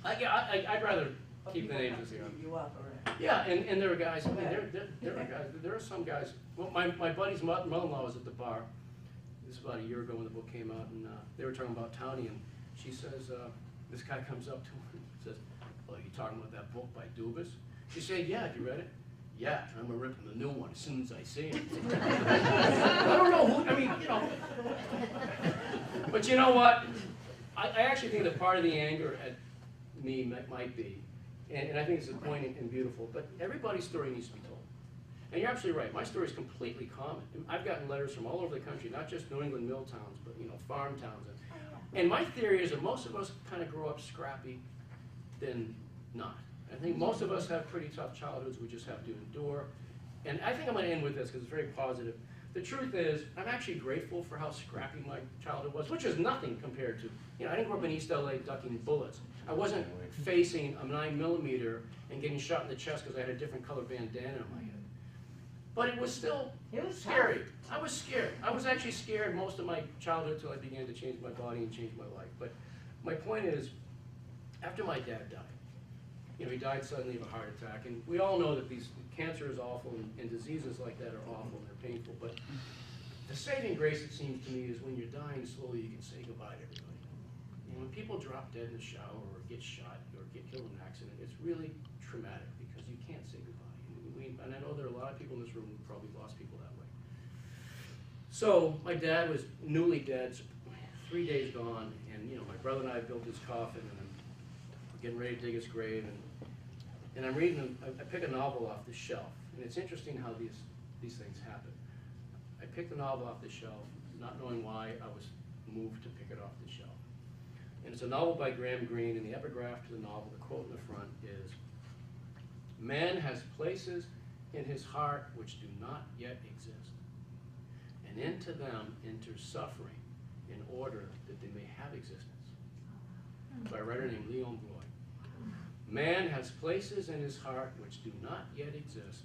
B: I'd rather keep the names as they are. Yeah, and there are guys. I mean, there are guys. There are some guys. Well, my buddy's mother-in-law was at the bar. This was about a year ago when the book came out, and they were talking about Townie, and she says, this guy comes up to her and says, "Oh, you talking about that book by Dubus?" She said, "Yeah, have you read it?" "Yeah, I'm gonna rip the new one as soon as I see it." I don't know who. I mean, but you know what? I actually think that part of the anger at me might be, and I think it's a point and beautiful, but everybody's story needs to be told. And you're absolutely right. My story is completely common. I've gotten letters from all over the country, not just New England mill towns, but farm towns. And my theory is that most of us kind of grow up scrappy than not. I think most of us have pretty tough childhoods we just have to endure. And I think I'm going to end with this because it's very positive. The truth is, I'm actually grateful for how scrappy my childhood was, which is nothing compared to, I didn't grow up in East LA ducking bullets. I wasn't facing a 9mm and getting shot in the chest because I had a different color bandana on my head. But it was still scary. I was scared. I was actually scared most of my childhood until I began to change my body and change my life. But my point is, after my dad died, he died suddenly of a heart attack, and we all know that cancer is awful, and diseases like that are awful and they're painful. But the saving grace, it seems to me, is when you're dying slowly, you can say goodbye to everybody. When people drop dead in the shower or get shot or get killed in an accident, it's really traumatic because you can't say goodbye. And I know there are a lot of people in this room who probably lost people that way. So my dad was newly dead, 3 days gone, and my brother and I built his coffin, and I'm getting ready to dig his grave, and I'm reading. I pick a novel off the shelf, and it's interesting how these things happen. I picked the novel off the shelf, not knowing why I was moved to pick it off the shelf. And it's a novel by Graham Greene, and the epigraph to the novel, the quote in the front is, "Man has places in his heart which do not yet exist, and into them enters suffering in order that they may have existence." By a writer named Leon Bloy. Man has places in his heart which do not yet exist,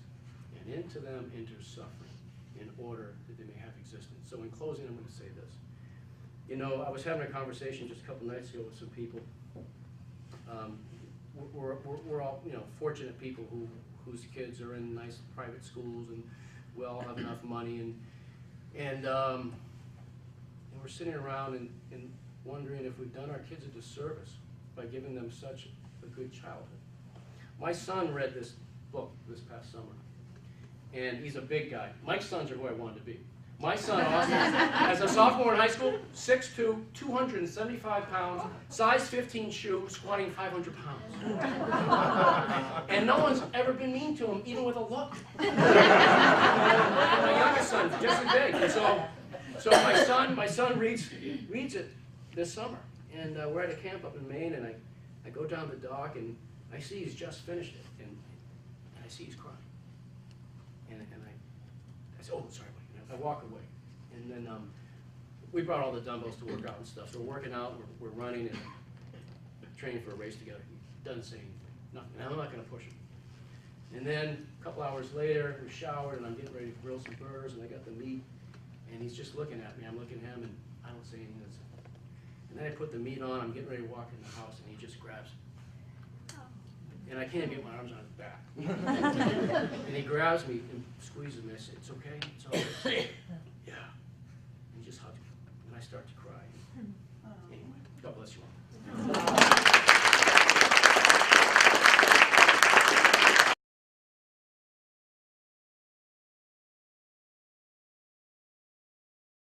B: and into them enters suffering in order that they may have existence. So in closing, I'm going to say this. I was having a conversation just a couple nights ago with some people. We're all, fortunate people whose kids are in nice private schools, and we all have enough money, and we're sitting around and wondering if we've done our kids a disservice by giving them such a good childhood. My son read this book this past summer, and he's a big guy. My sons are who I wanted to be. My son, Austin, as a sophomore in high school, 6'2", 275 pounds, size 15 shoe, squatting 500 pounds. And no one's ever been mean to him, even with a look. My youngest son, just as big. And so my son reads it this summer. And we're at a camp up in Maine, and I go down the dock, and I see he's just finished it, and I see he's crying. And I say, "Oh, sorry, buddy." I walk away, and then we brought all the dumbbells to work out and stuff. So we're working out, we're running and training for a race together. He doesn't say anything, nothing. And I'm not going to push him. And then a couple hours later, we showered, and I'm getting ready to grill some burgers, and I got the meat, and he's just looking at me. I'm looking at him, and I don't say anything. And then I put the meat on. I'm getting ready to walk in the house, and he just grabs it. And I can't get my arms on his back. And he grabs me and squeezes me. I said, "It's okay, it's all right." "Yeah." And he just hugs me. And I start to cry. Anyway, God bless you all.